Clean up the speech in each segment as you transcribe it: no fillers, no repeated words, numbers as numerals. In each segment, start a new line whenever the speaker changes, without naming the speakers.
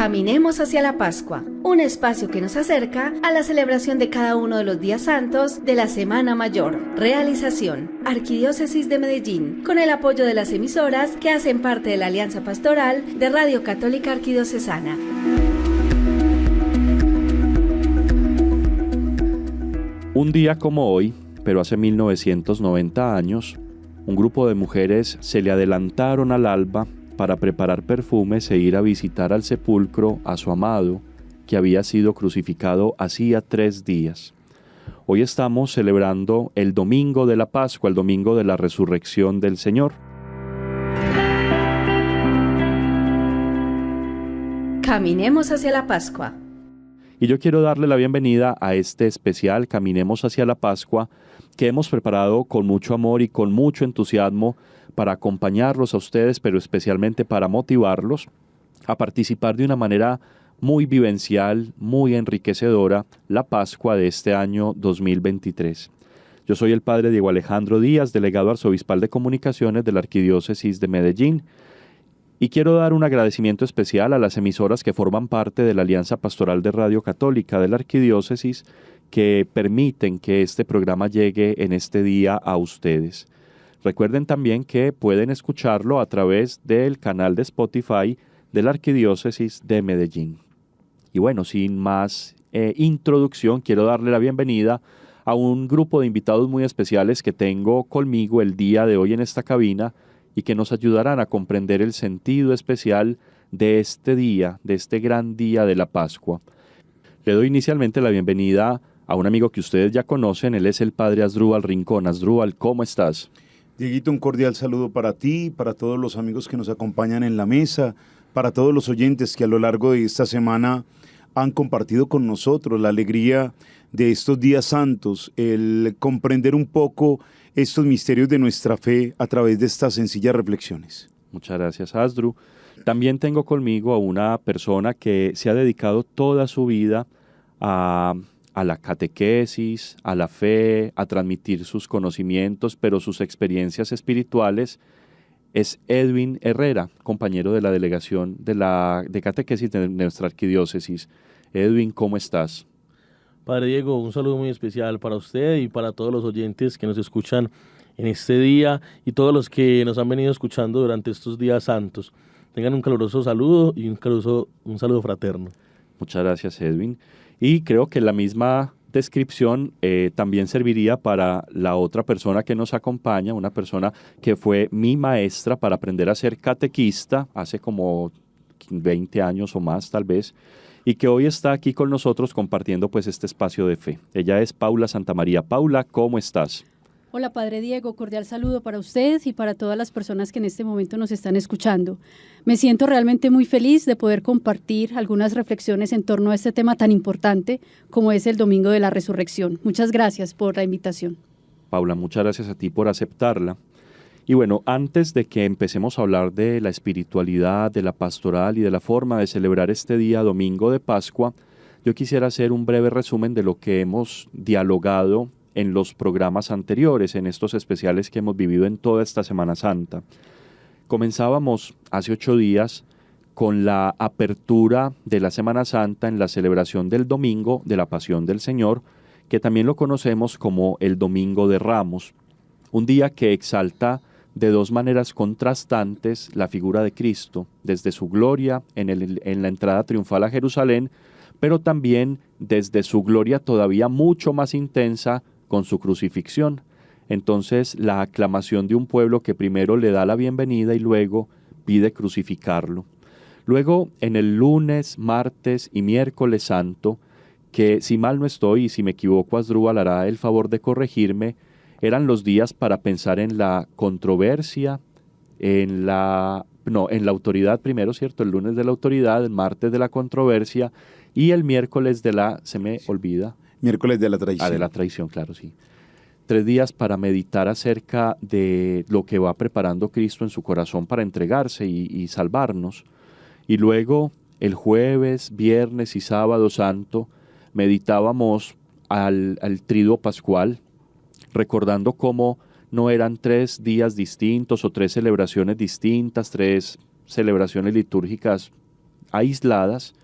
Caminemos hacia la Pascua, un espacio que nos acerca a la celebración de cada uno de los días santos de la Semana Mayor. Realización: Arquidiócesis de Medellín, con el apoyo de las emisoras que hacen parte de la Alianza Pastoral de Radio Católica Arquidiocesana.
Un día como hoy, pero hace 1990 años, un grupo de mujeres se le adelantaron al alba para preparar perfumes e ir a visitar al sepulcro a su amado, que había sido crucificado hacía 3 días. Hoy estamos celebrando el domingo de la Pascua, el domingo de la resurrección del Señor.
Caminemos hacia la Pascua.
Y yo quiero darle la bienvenida a este especial Caminemos hacia la Pascua, que hemos preparado con mucho amor y con mucho entusiasmo para acompañarlos a ustedes, pero especialmente para motivarlos a participar de una manera muy vivencial, muy enriquecedora, la Pascua de este año 2023. Yo soy el padre Diego Alejandro Díaz, delegado arzobispal de comunicaciones de la Arquidiócesis de Medellín, y quiero dar un agradecimiento especial a las emisoras que forman parte de la Alianza Pastoral de Radio Católica de la Arquidiócesis, que permiten que este programa llegue en este día a ustedes. Recuerden también que pueden escucharlo a través del canal de Spotify de la Arquidiócesis de Medellín. Y bueno, sin más introducción, quiero darle la bienvenida a un grupo de invitados muy especiales que tengo conmigo el día de hoy en esta cabina y que nos ayudarán a comprender el sentido especial de este día, de este gran día de la Pascua. Le doy inicialmente la bienvenida a un amigo que ustedes ya conocen. Él es el padre Asdrúbal Rincón. Asdrúbal, ¿cómo estás?
Dieguito, un cordial saludo para ti, para todos los amigos que nos acompañan en la mesa, para todos los oyentes que a lo largo de esta semana han compartido con nosotros la alegría de estos días santos, el comprender un poco estos misterios de nuestra fe a través de estas sencillas reflexiones.
Muchas gracias, Asdru. También tengo conmigo a una persona que se ha dedicado toda su vida a la catequesis, a la fe, a transmitir sus conocimientos, pero sus experiencias espirituales. Es Edwin Herrera, compañero de la delegación de catequesis de nuestra arquidiócesis. Edwin, ¿cómo estás?
Padre Diego, un saludo muy especial para usted y para todos los oyentes que nos escuchan en este día y todos los que nos han venido escuchando durante estos días santos. Tengan un caluroso saludo y un saludo fraterno.
Muchas gracias, Edwin. Y creo que la misma descripción también serviría para la otra persona que nos acompaña, una persona que fue mi maestra para aprender a ser catequista hace como 20 años o más tal vez, y que hoy está aquí con nosotros compartiendo pues este espacio de fe. Ella es Paula Santamaría. Paula, ¿cómo estás?
Hola, Padre Diego, cordial saludo para usted y para todas las personas que en este momento nos están escuchando. Me siento realmente muy feliz de poder compartir algunas reflexiones en torno a este tema tan importante como es el Domingo de la Resurrección. Muchas gracias por la invitación.
Paula, muchas gracias a ti por aceptarla. Y bueno, antes de que empecemos a hablar de la espiritualidad, de la pastoral y de la forma de celebrar este día, Domingo de Pascua, yo quisiera hacer un breve resumen de lo que hemos dialogado en los programas anteriores, en estos especiales que hemos vivido en toda esta Semana Santa. Comenzábamos hace 8 días con la apertura de la Semana Santa en la celebración del Domingo de la Pasión del Señor, que también lo conocemos como el Domingo de Ramos, un día que exalta de 2 maneras contrastantes la figura de Cristo, desde su gloria en la entrada triunfal a Jerusalén, pero también desde su gloria todavía mucho más intensa con su crucifixión. Entonces, la aclamación de un pueblo que primero le da la bienvenida y luego pide crucificarlo. Luego, en el lunes, martes y miércoles santo, que si mal no estoy y si me equivoco, Asdrúbal hará el favor de corregirme, eran los días para pensar en la controversia, en la autoridad primero, ¿cierto? El lunes de la autoridad, el martes de la controversia y el miércoles de la, se me olvida.
Miércoles de la traición.
De la traición, claro, sí. 3 días para meditar acerca de lo que va preparando Cristo en su corazón para entregarse y salvarnos. Y luego, el jueves, viernes y sábado santo, meditábamos al triduo pascual, recordando cómo no eran 3 días distintos o 3 celebraciones distintas, 3 celebraciones litúrgicas aisladas,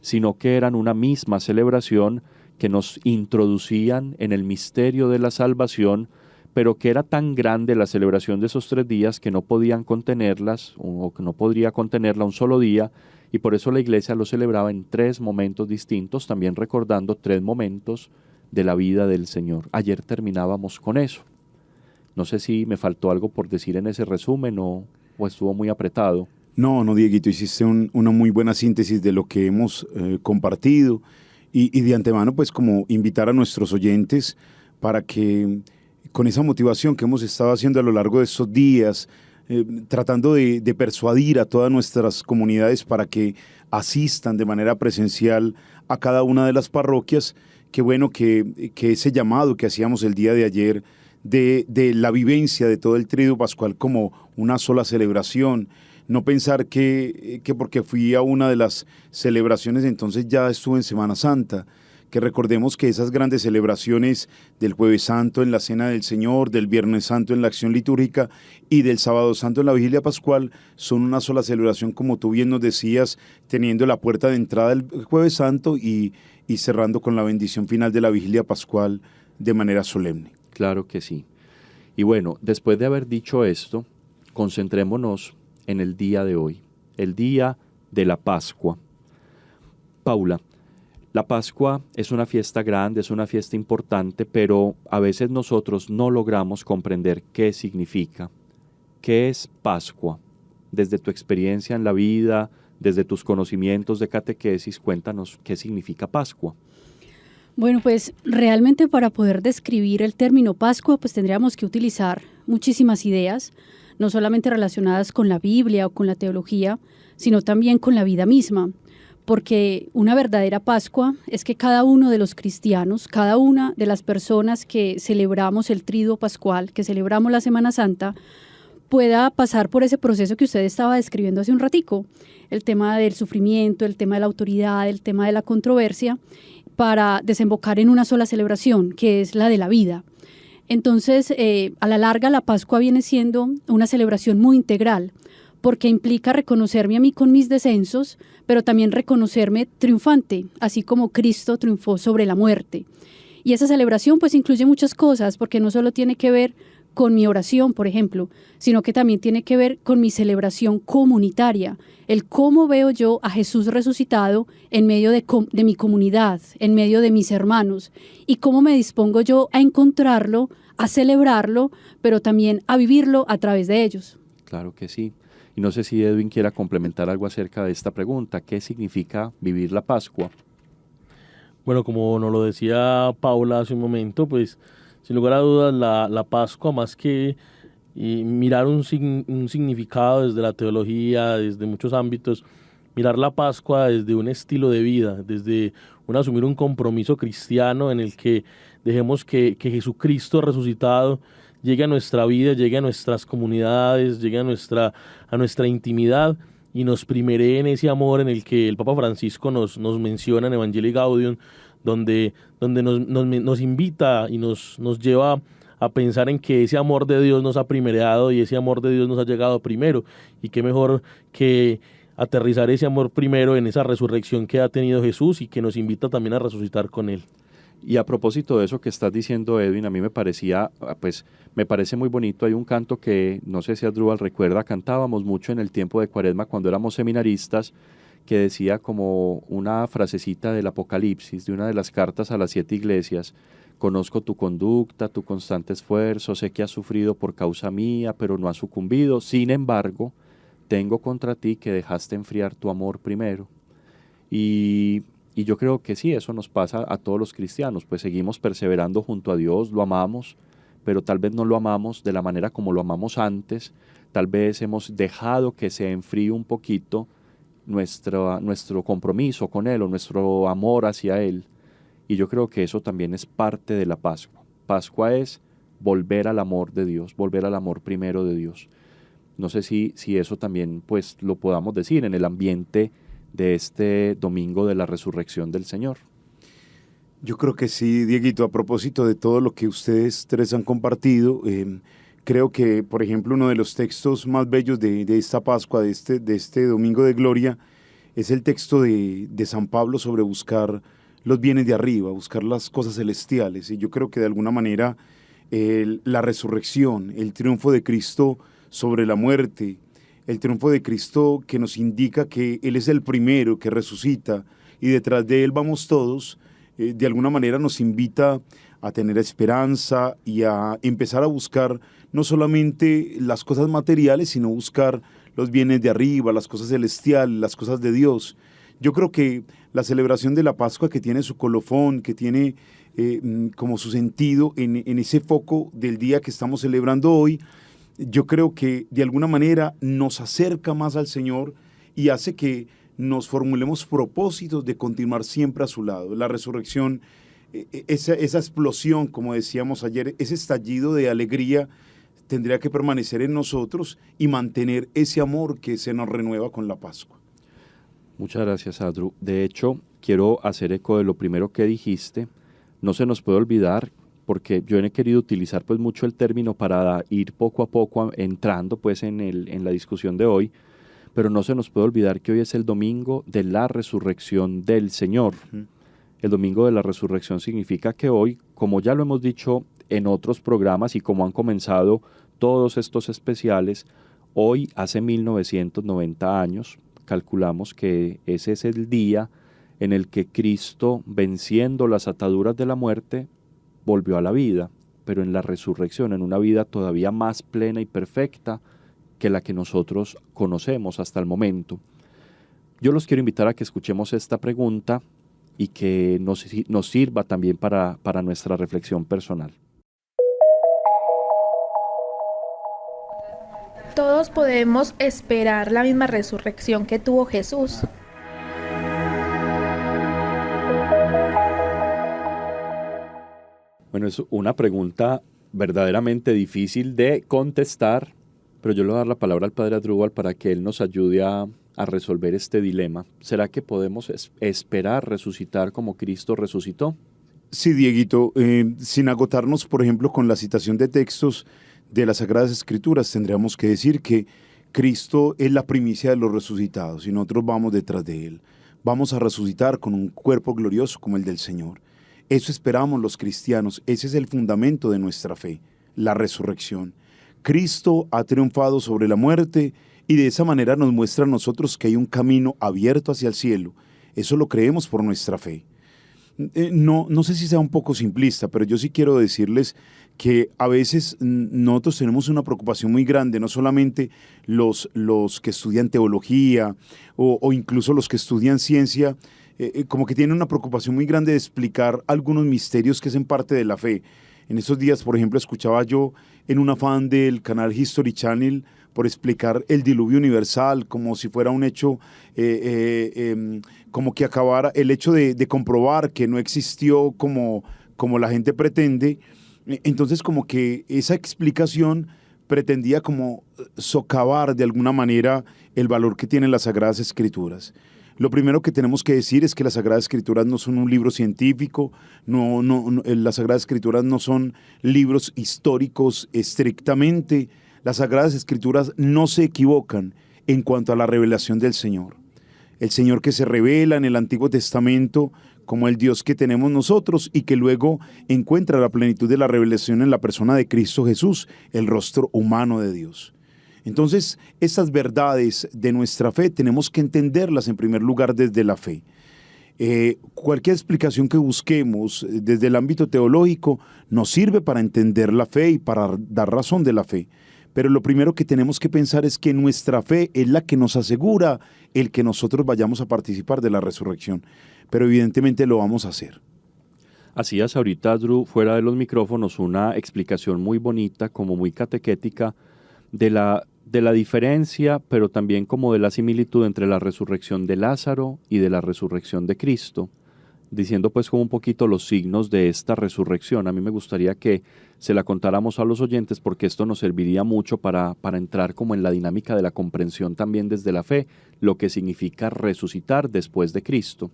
sino que eran una misma celebración que nos introducían en el misterio de la salvación, pero que era tan grande la celebración de esos 3 días que no podían contenerlas, o que no podría contenerla un solo día, y por eso la Iglesia lo celebraba en 3 momentos distintos, también recordando 3 momentos de la vida del Señor. Ayer terminábamos con eso. No sé si me faltó algo por decir en ese resumen o estuvo muy apretado.
No, Dieguito, hiciste una muy buena síntesis de lo que hemos compartido y de antemano, pues como invitar a nuestros oyentes para que con esa motivación que hemos estado haciendo a lo largo de estos días, tratando de persuadir a todas nuestras comunidades para que asistan de manera presencial a cada una de las parroquias, qué bueno que ese llamado que hacíamos el día de ayer de la vivencia de todo el Triduo Pascual como una sola celebración, no pensar que porque fui a una de las celebraciones entonces ya estuve en Semana Santa, que recordemos que esas grandes celebraciones del Jueves Santo en la Cena del Señor, del Viernes Santo en la acción litúrgica y del Sábado Santo en la Vigilia Pascual son una sola celebración, como tú bien nos decías, teniendo la puerta de entrada del Jueves Santo y cerrando con la bendición final de la Vigilia Pascual de manera solemne.
Claro que sí. Y bueno, después de haber dicho esto, concentrémonos en el día de hoy, el día de la Pascua. Paula, la Pascua es una fiesta grande, es una fiesta importante, pero a veces nosotros no logramos comprender qué significa. ¿Qué es Pascua? Desde tu experiencia en la vida, desde tus conocimientos de catequesis, cuéntanos qué significa Pascua.
Bueno, pues realmente para poder describir el término Pascua, pues tendríamos que utilizar muchísimas ideas, no solamente relacionadas con la Biblia o con la teología, sino también con la vida misma. Porque una verdadera Pascua es que cada uno de los cristianos, cada una de las personas que celebramos el Triduo Pascual, que celebramos la Semana Santa, pueda pasar por ese proceso que usted estaba describiendo hace un ratico, el tema del sufrimiento, el tema de la autoridad, el tema de la controversia, para desembocar en una sola celebración, que es la de la vida. Entonces, a la larga, la Pascua viene siendo una celebración muy integral, porque implica reconocerme a mí con mis descensos, pero también reconocerme triunfante, así como Cristo triunfó sobre la muerte. Y esa celebración pues incluye muchas cosas, porque no solo tiene que ver con mi oración, por ejemplo, sino que también tiene que ver con mi celebración comunitaria, el cómo veo yo a Jesús resucitado en medio de mi comunidad, en medio de mis hermanos, y cómo me dispongo yo a encontrarlo, a celebrarlo, pero también a vivirlo a través de ellos.
Claro que sí. Y no sé si Edwin quiera complementar algo acerca de esta pregunta. ¿Qué significa vivir la Pascua?
Bueno, como nos lo decía Paula hace un momento, pues sin lugar a dudas la Pascua, más que mirar un significado desde la teología, desde muchos ámbitos, mirar la Pascua desde un estilo de vida, desde asumir un compromiso cristiano en el que dejemos que Jesucristo resucitado llegue a nuestra vida, llegue a nuestras comunidades, llegue a nuestra intimidad y nos primeree en ese amor en el que el Papa Francisco nos menciona en Evangelii Gaudium, donde nos invita y nos lleva a pensar en que ese amor de Dios nos ha primereado y ese amor de Dios nos ha llegado primero. Y qué mejor que aterrizar ese amor primero en esa resurrección que ha tenido Jesús y que nos invita también a resucitar con Él.
Y a propósito de eso que estás diciendo, Edwin, a mí me parece muy bonito. Hay un canto que, no sé si Asdrúbal recuerda, cantábamos mucho en el tiempo de Cuaresma cuando éramos seminaristas, que decía como una frasecita del Apocalipsis, de una de las cartas a las 7 iglesias: conozco tu conducta, tu constante esfuerzo, sé que has sufrido por causa mía, pero no has sucumbido. Sin embargo, tengo contra ti que dejaste enfriar tu amor primero. Y yo creo que sí, eso nos pasa a todos los cristianos, pues seguimos perseverando junto a Dios, lo amamos, pero tal vez no lo amamos de la manera como lo amamos antes, tal vez hemos dejado que se enfríe un poquito nuestro compromiso con Él o nuestro amor hacia Él, y yo creo que eso también es parte de la Pascua. Pascua es volver al amor de Dios, volver al amor primero de Dios. No sé si eso también pues lo podamos decir en el ambiente de este domingo de la resurrección del Señor.
Yo creo que sí, Dieguito, a propósito de todo lo que ustedes tres han compartido, creo que, por ejemplo, uno de los textos más bellos de esta Pascua, de este Domingo de Gloria, es el texto de San Pablo sobre buscar los bienes de arriba, buscar las cosas celestiales. Y yo creo que de alguna manera la resurrección, el triunfo de Cristo sobre la muerte, el triunfo de Cristo que nos indica que Él es el primero que resucita y detrás de Él vamos todos, de alguna manera nos invita a tener esperanza y a empezar a buscar no solamente las cosas materiales, sino buscar los bienes de arriba, las cosas celestiales, las cosas de Dios. Yo creo que la celebración de la Pascua, que tiene su colofón, que tiene como su sentido en ese foco del día que estamos celebrando hoy, yo creo que de alguna manera nos acerca más al Señor y hace que nos formulemos propósitos de continuar siempre a su lado. La resurrección, esa explosión, como decíamos ayer, ese estallido de alegría tendría que permanecer en nosotros y mantener ese amor que se nos renueva con la Pascua.
Muchas gracias, Andrew. De hecho, quiero hacer eco de lo primero que dijiste. No se nos puede olvidar, porque yo he querido utilizar pues mucho el término para ir poco a poco entrando pues en la discusión de hoy, pero no se nos puede olvidar que hoy es el domingo de la resurrección del Señor. El domingo de la resurrección significa que hoy, como ya lo hemos dicho en otros programas y como han comenzado todos estos especiales, hoy hace 1990 años, calculamos que ese es el día en el que Cristo, venciendo las ataduras de la muerte, volvió a la vida, pero en la resurrección, en una vida todavía más plena y perfecta que la que nosotros conocemos hasta el momento. Yo los quiero invitar a que escuchemos esta pregunta y que nos sirva también para nuestra reflexión personal.
Todos podemos esperar la misma resurrección que tuvo Jesús.
Bueno, es una pregunta verdaderamente difícil de contestar, pero yo le voy a dar la palabra al Padre Adrúbal para que él nos ayude a resolver este dilema. ¿Será que podemos esperar resucitar como Cristo resucitó?
Sí, Dieguito, sin agotarnos, por ejemplo, con la citación de textos de las Sagradas Escrituras, tendríamos que decir que Cristo es la primicia de los resucitados y nosotros vamos detrás de Él. Vamos a resucitar con un cuerpo glorioso como el del Señor. Eso esperamos los cristianos, ese es el fundamento de nuestra fe, la resurrección. Cristo ha triunfado sobre la muerte y de esa manera nos muestra a nosotros que hay un camino abierto hacia el cielo. Eso lo creemos por nuestra fe. No sé si sea un poco simplista, pero yo sí quiero decirles que a veces nosotros tenemos una preocupación muy grande, no solamente los que estudian teología o incluso los que estudian ciencia, como que tienen una preocupación muy grande de explicar algunos misterios que hacen parte de la fe. En estos días, por ejemplo, escuchaba yo en un afán del canal History Channel por explicar el diluvio universal como si fuera un hecho, como que acabara el hecho de comprobar que no existió como la gente pretende. Entonces, como que esa explicación pretendía como socavar de alguna manera el valor que tienen las Sagradas Escrituras. Lo primero que tenemos que decir es que las Sagradas Escrituras no son un libro científico, las Sagradas Escrituras no son libros históricos estrictamente. Las Sagradas Escrituras no se equivocan en cuanto a la revelación del Señor. El Señor que se revela en el Antiguo Testamento como el Dios que tenemos nosotros y que luego encuentra la plenitud de la revelación en la persona de Cristo Jesús, el rostro humano de Dios. Entonces, estas verdades de nuestra fe tenemos que entenderlas en primer lugar desde la fe. Cualquier explicación que busquemos desde el ámbito teológico nos sirve para entender la fe y para dar razón de la fe. Pero lo primero que tenemos que pensar es que nuestra fe es la que nos asegura el que nosotros vayamos a participar de la resurrección. Pero evidentemente lo vamos a hacer.
Hacías ahorita, Drew, fuera de los micrófonos, una explicación muy bonita, como muy catequética, de la diferencia, pero también como de la similitud entre la resurrección de Lázaro y de la resurrección de Cristo, diciendo pues como un poquito los signos de esta resurrección. A mí me gustaría que se la contáramos a los oyentes porque esto nos serviría mucho para entrar como en la dinámica de la comprensión también desde la fe, lo que significa resucitar después de Cristo.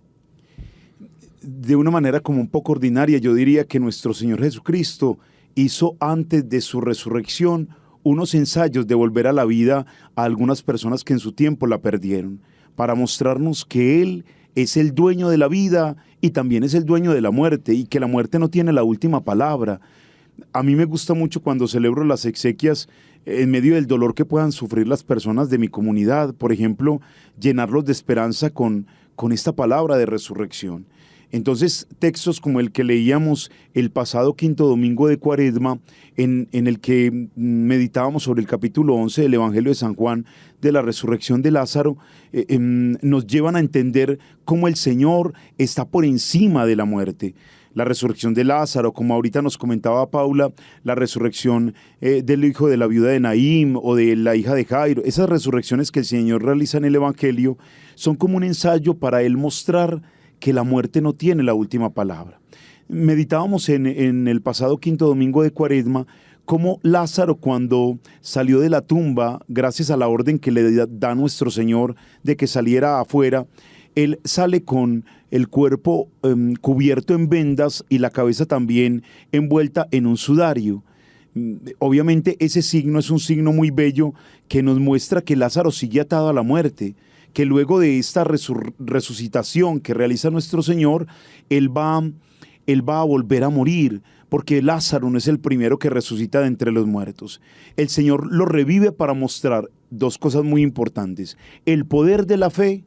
De una manera como un poco ordinaria, yo diría que nuestro Señor Jesucristo hizo antes de su resurrección unos ensayos de volver a la vida a algunas personas que en su tiempo la perdieron, para mostrarnos que Él es el dueño de la vida y también es el dueño de la muerte, y que la muerte no tiene la última palabra. A mí me gusta mucho cuando celebro las exequias, en medio del dolor que puedan sufrir las personas de mi comunidad, por ejemplo, llenarlos de esperanza con esta palabra de resurrección. Entonces, textos como el que leíamos el pasado quinto domingo de Cuaresma, en el que meditábamos sobre el capítulo 11 del Evangelio de San Juan, de la resurrección de Lázaro, nos llevan a entender cómo el Señor está por encima de la muerte. La resurrección de Lázaro, como ahorita nos comentaba Paula, la resurrección del hijo de la viuda de Naín o de la hija de Jairo, esas resurrecciones que el Señor realiza en el Evangelio son como un ensayo para Él mostrar que la muerte no tiene la última palabra. Meditábamos en el pasado quinto domingo de Cuaresma cómo Lázaro, cuando salió de la tumba, gracias a la orden que le da nuestro Señor de que saliera afuera, él sale con el cuerpo cubierto en vendas y la cabeza también envuelta en un sudario. Obviamente ese signo es un signo muy bello que nos muestra que Lázaro sigue atado a la muerte, que luego de esta resucitación que realiza nuestro Señor, Él va a volver a morir, porque Lázaro no es el primero que resucita de entre los muertos. El Señor lo revive para mostrar dos cosas muy importantes: el poder de la fe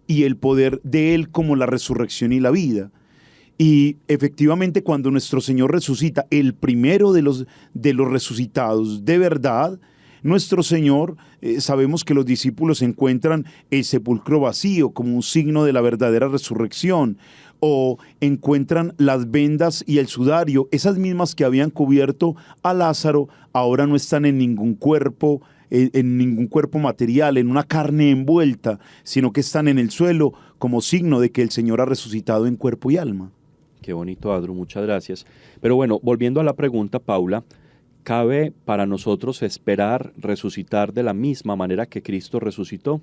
y el poder de Él como la resurrección y la vida. Y efectivamente, cuando nuestro Señor resucita, el primero de los resucitados de verdad, nuestro Señor, sabemos que los discípulos encuentran el sepulcro vacío como un signo de la verdadera resurrección, o encuentran las vendas y el sudario, esas mismas que habían cubierto a Lázaro, ahora no están en ningún cuerpo material, en una carne envuelta, sino que están en el suelo como signo de que el Señor ha resucitado en cuerpo y alma.
Qué bonito, Adru, muchas gracias. Pero bueno, volviendo a la pregunta, Paula, ¿cabe para nosotros esperar resucitar de la misma manera que Cristo resucitó?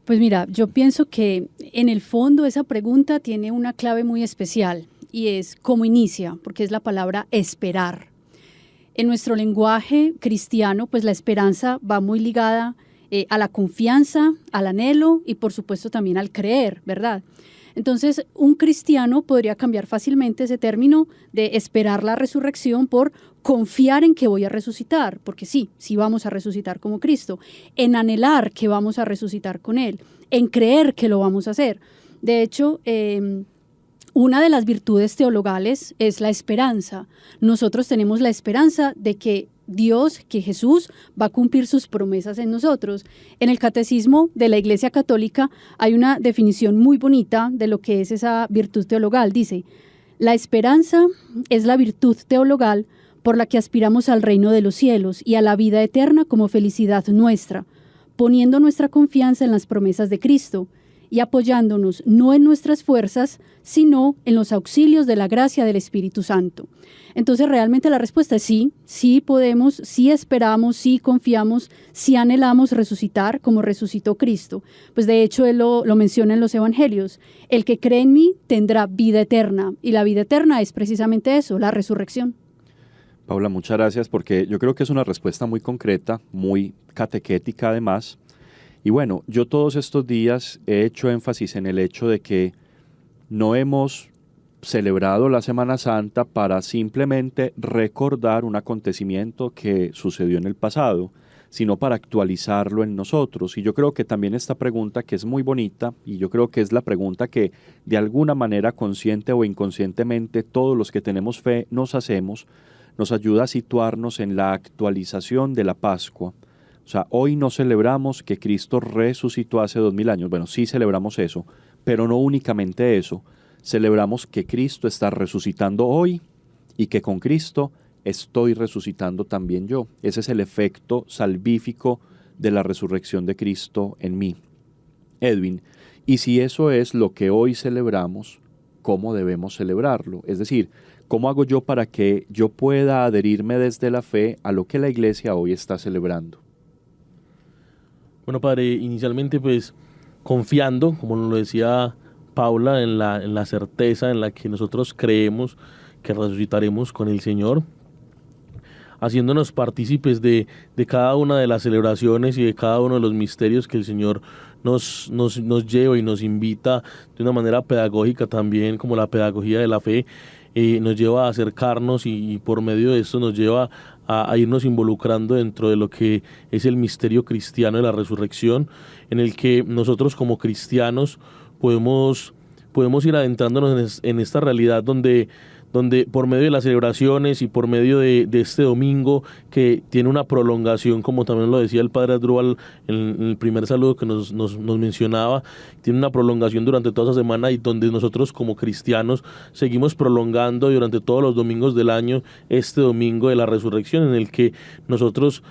Pues mira, yo pienso que en el fondo esa pregunta tiene una clave muy especial y es cómo inicia, porque es la palabra esperar. En nuestro lenguaje cristiano, pues la esperanza va muy ligada a la confianza, al anhelo y por supuesto también al creer, ¿verdad? Entonces, un cristiano podría cambiar fácilmente ese término de esperar la resurrección por confiar en que voy a resucitar, porque sí vamos a resucitar como Cristo, en anhelar que vamos a resucitar con Él, en creer que lo vamos a hacer. De hecho, una de las virtudes teologales es la esperanza. Nosotros tenemos la esperanza de que Dios, que Jesús va a cumplir sus promesas en nosotros. En el Catecismo de la Iglesia Católica hay una definición muy bonita de lo que es esa virtud teologal. Dice: la esperanza es la virtud teologal por la que aspiramos al reino de los cielos y a la vida eterna como felicidad nuestra, poniendo nuestra confianza en las promesas de Cristo y apoyándonos no en nuestras fuerzas, sino en los auxilios de la gracia del Espíritu Santo. Entonces, realmente la respuesta es sí podemos, sí esperamos, sí confiamos, sí anhelamos resucitar como resucitó Cristo. Pues de hecho, Él lo menciona en los Evangelios: el que cree en mí tendrá vida eterna, y la vida eterna es precisamente eso, la resurrección.
Paula, muchas gracias, porque yo creo que es una respuesta muy concreta, muy catequética además. Y bueno, yo todos estos días he hecho énfasis en el hecho de que no hemos celebrado la Semana Santa para simplemente recordar un acontecimiento que sucedió en el pasado, sino para actualizarlo en nosotros. Y yo creo que también esta pregunta, que es muy bonita, y yo creo que es la pregunta que de alguna manera, consciente o inconscientemente, todos los que tenemos fe nos hacemos, nos ayuda a situarnos en la actualización de la Pascua. O sea, hoy no celebramos que Cristo resucitó hace 2000 años. Bueno, sí celebramos eso, pero no únicamente eso. Celebramos que Cristo está resucitando hoy y que con Cristo estoy resucitando también yo. Ese es el efecto salvífico de la resurrección de Cristo en mí. Edwin, y si eso es lo que hoy celebramos, ¿cómo debemos celebrarlo? Es decir, ¿cómo hago yo para que yo pueda adherirme desde la fe a lo que la Iglesia hoy está celebrando?
Bueno, padre, inicialmente pues confiando, como nos lo decía Paula, en la certeza en la que nosotros creemos que resucitaremos con el Señor. haciéndonos partícipes de cada una de las celebraciones y de cada uno de los misterios que el Señor nos lleva y nos invita de una manera pedagógica también, como la pedagogía de la fe, nos lleva a acercarnos y por medio de esto nos lleva a irnos involucrando dentro de lo que es el misterio cristiano de la resurrección, en el que nosotros como cristianos podemos ir adentrándonos en esta realidad donde por medio de las celebraciones y por medio de este domingo que tiene una prolongación, como también lo decía el padre Adrúbal en el primer saludo que nos mencionaba, tiene una prolongación durante toda esa semana y donde nosotros como cristianos seguimos prolongando durante todos los domingos del año este domingo de la resurrección, en el que nosotros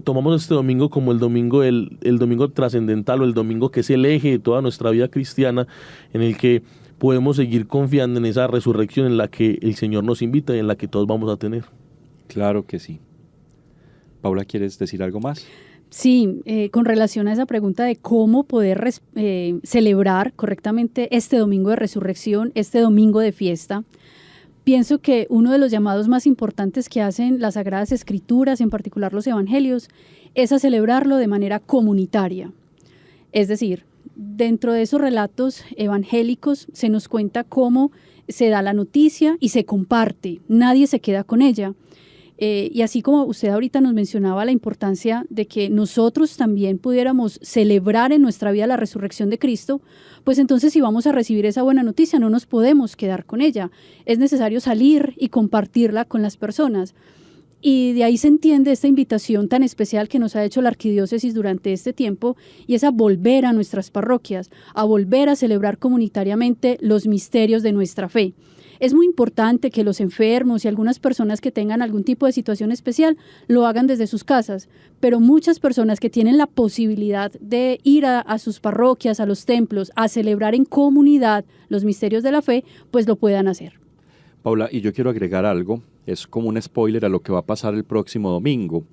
tomamos este domingo como el domingo trascendental, o el domingo que es el eje de toda nuestra vida cristiana, en el que podemos seguir confiando en esa resurrección en la que el Señor nos invita y en la que todos vamos a tener.
Claro que sí. Paula, ¿quieres decir algo más?
Sí, con relación a esa pregunta de cómo poder celebrar correctamente este domingo de resurrección, este domingo de fiesta, pienso que uno de los llamados más importantes que hacen las Sagradas Escrituras, en particular los Evangelios, es a celebrarlo de manera comunitaria. Es decir, dentro de esos relatos evangélicos se nos cuenta cómo se da la noticia y se comparte, nadie se queda con ella. Y así como usted ahorita nos mencionaba la importancia de que nosotros también pudiéramos celebrar en nuestra vida la resurrección de Cristo, pues entonces si vamos a recibir esa buena noticia no nos podemos quedar con ella. Es necesario salir y compartirla con las personas. Y de ahí se entiende esta invitación tan especial que nos ha hecho la Arquidiócesis durante este tiempo, y es a volver a nuestras parroquias, a volver a celebrar comunitariamente los misterios de nuestra fe. Es muy importante que los enfermos y algunas personas que tengan algún tipo de situación especial lo hagan desde sus casas, pero muchas personas que tienen la posibilidad de ir a sus parroquias, a los templos, a celebrar en comunidad los misterios de la fe, pues lo puedan hacer.
Paula, y yo quiero agregar algo, es como un spoiler a lo que va a pasar el próximo domingo.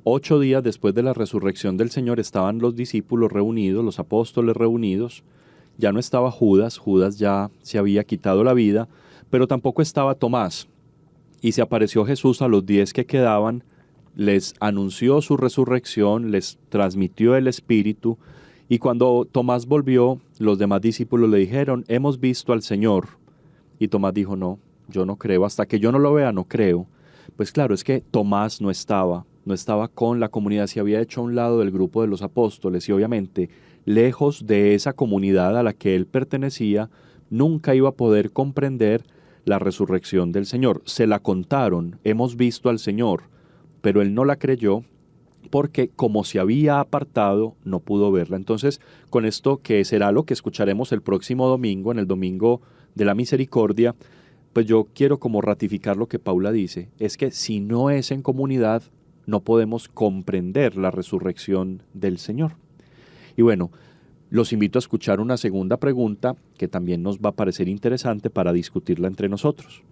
8 días después de la resurrección del Señor estaban los discípulos reunidos, los apóstoles reunidos, ya no estaba Judas ya se había quitado la vida, pero tampoco estaba Tomás. Y se apareció Jesús a los 10 que quedaban, les anunció su resurrección, les transmitió el Espíritu, y cuando Tomás volvió, los demás discípulos le dijeron, hemos visto al Señor. Y Tomás dijo, no, yo no creo, hasta que yo no lo vea no creo. Pues claro, es que Tomás no estaba con la comunidad, se había hecho a un lado del grupo de los apóstoles y obviamente lejos de esa comunidad a la que él pertenecía, nunca iba a poder comprender la resurrección del Señor. Se la contaron, hemos visto al Señor, pero él no la creyó porque como se había apartado, no pudo verla. Entonces, con esto que será lo que escucharemos el próximo domingo, en el Domingo de la Misericordia, pues yo quiero como ratificar lo que Paula dice, es que si no es en comunidad, no podemos comprender la resurrección del Señor. Y bueno, los invito a escuchar una segunda pregunta que también nos va a parecer interesante para discutirla entre nosotros.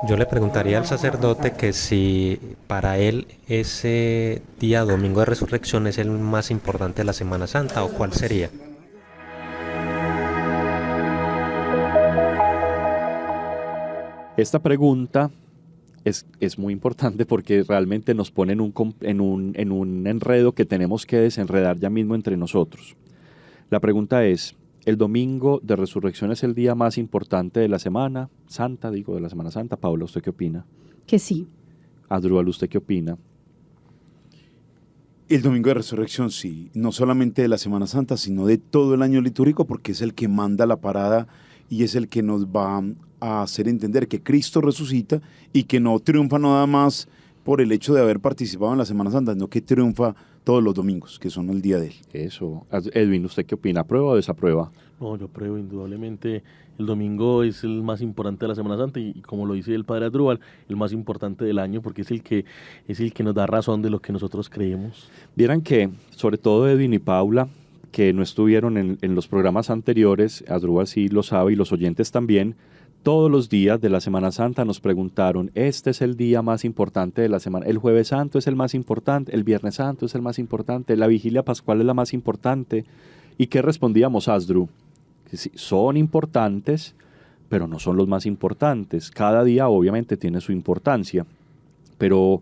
Yo le preguntaría al sacerdote que si para él ese día domingo de resurrección es el más importante de la Semana Santa, o cuál sería.
Esta pregunta es muy importante porque realmente nos pone en un enredo que tenemos que desenredar ya mismo entre nosotros. La pregunta es, ¿el domingo de resurrección es el día más importante de la Semana Santa? De la Semana Santa. Paula, ¿usted qué opina?
Que sí.
Adrúbal, ¿usted qué opina?
El domingo de resurrección sí, no solamente de la Semana Santa, sino de todo el año litúrgico, porque es el que manda la parada y es el que nos va a hacer entender que Cristo resucita y que no triunfa nada más por el hecho de haber participado en la Semana Santa, sino que triunfa todos los domingos, que son el día de él.
Eso. Edwin, ¿usted qué opina? ¿Aprueba o desaprueba?
No, yo apruebo indudablemente. El domingo es el más importante de la Semana Santa y como lo dice el padre Adrúbal, el más importante del año porque es el que nos da razón de lo que nosotros creemos.
Vieran que, sobre todo Edwin y Paula, que no estuvieron en los programas anteriores, Adrúbal sí lo sabe y los oyentes también, todos los días de la Semana Santa nos preguntaron, este es el día más importante de la semana, el Jueves Santo es el más importante, el Viernes Santo es el más importante, la Vigilia Pascual es la más importante. ¿Y qué respondíamos, Asdru? Que sí, son importantes, pero no son los más importantes. Cada día obviamente tiene su importancia, pero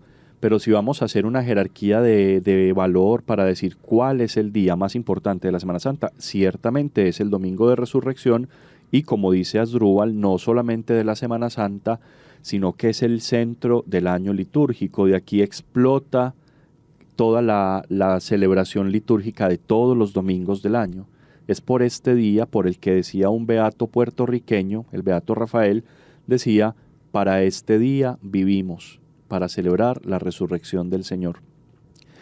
si vamos a hacer una jerarquía de valor para decir cuál es el día más importante de la Semana Santa, ciertamente es el Domingo de Resurrección, y como dice Asdrúbal, no solamente de la Semana Santa, sino que es el centro del año litúrgico. De aquí explota toda la celebración litúrgica de todos los domingos del año. Es por este día por el que decía un beato puertorriqueño, el beato Rafael, decía: para este día vivimos, para celebrar la resurrección del Señor.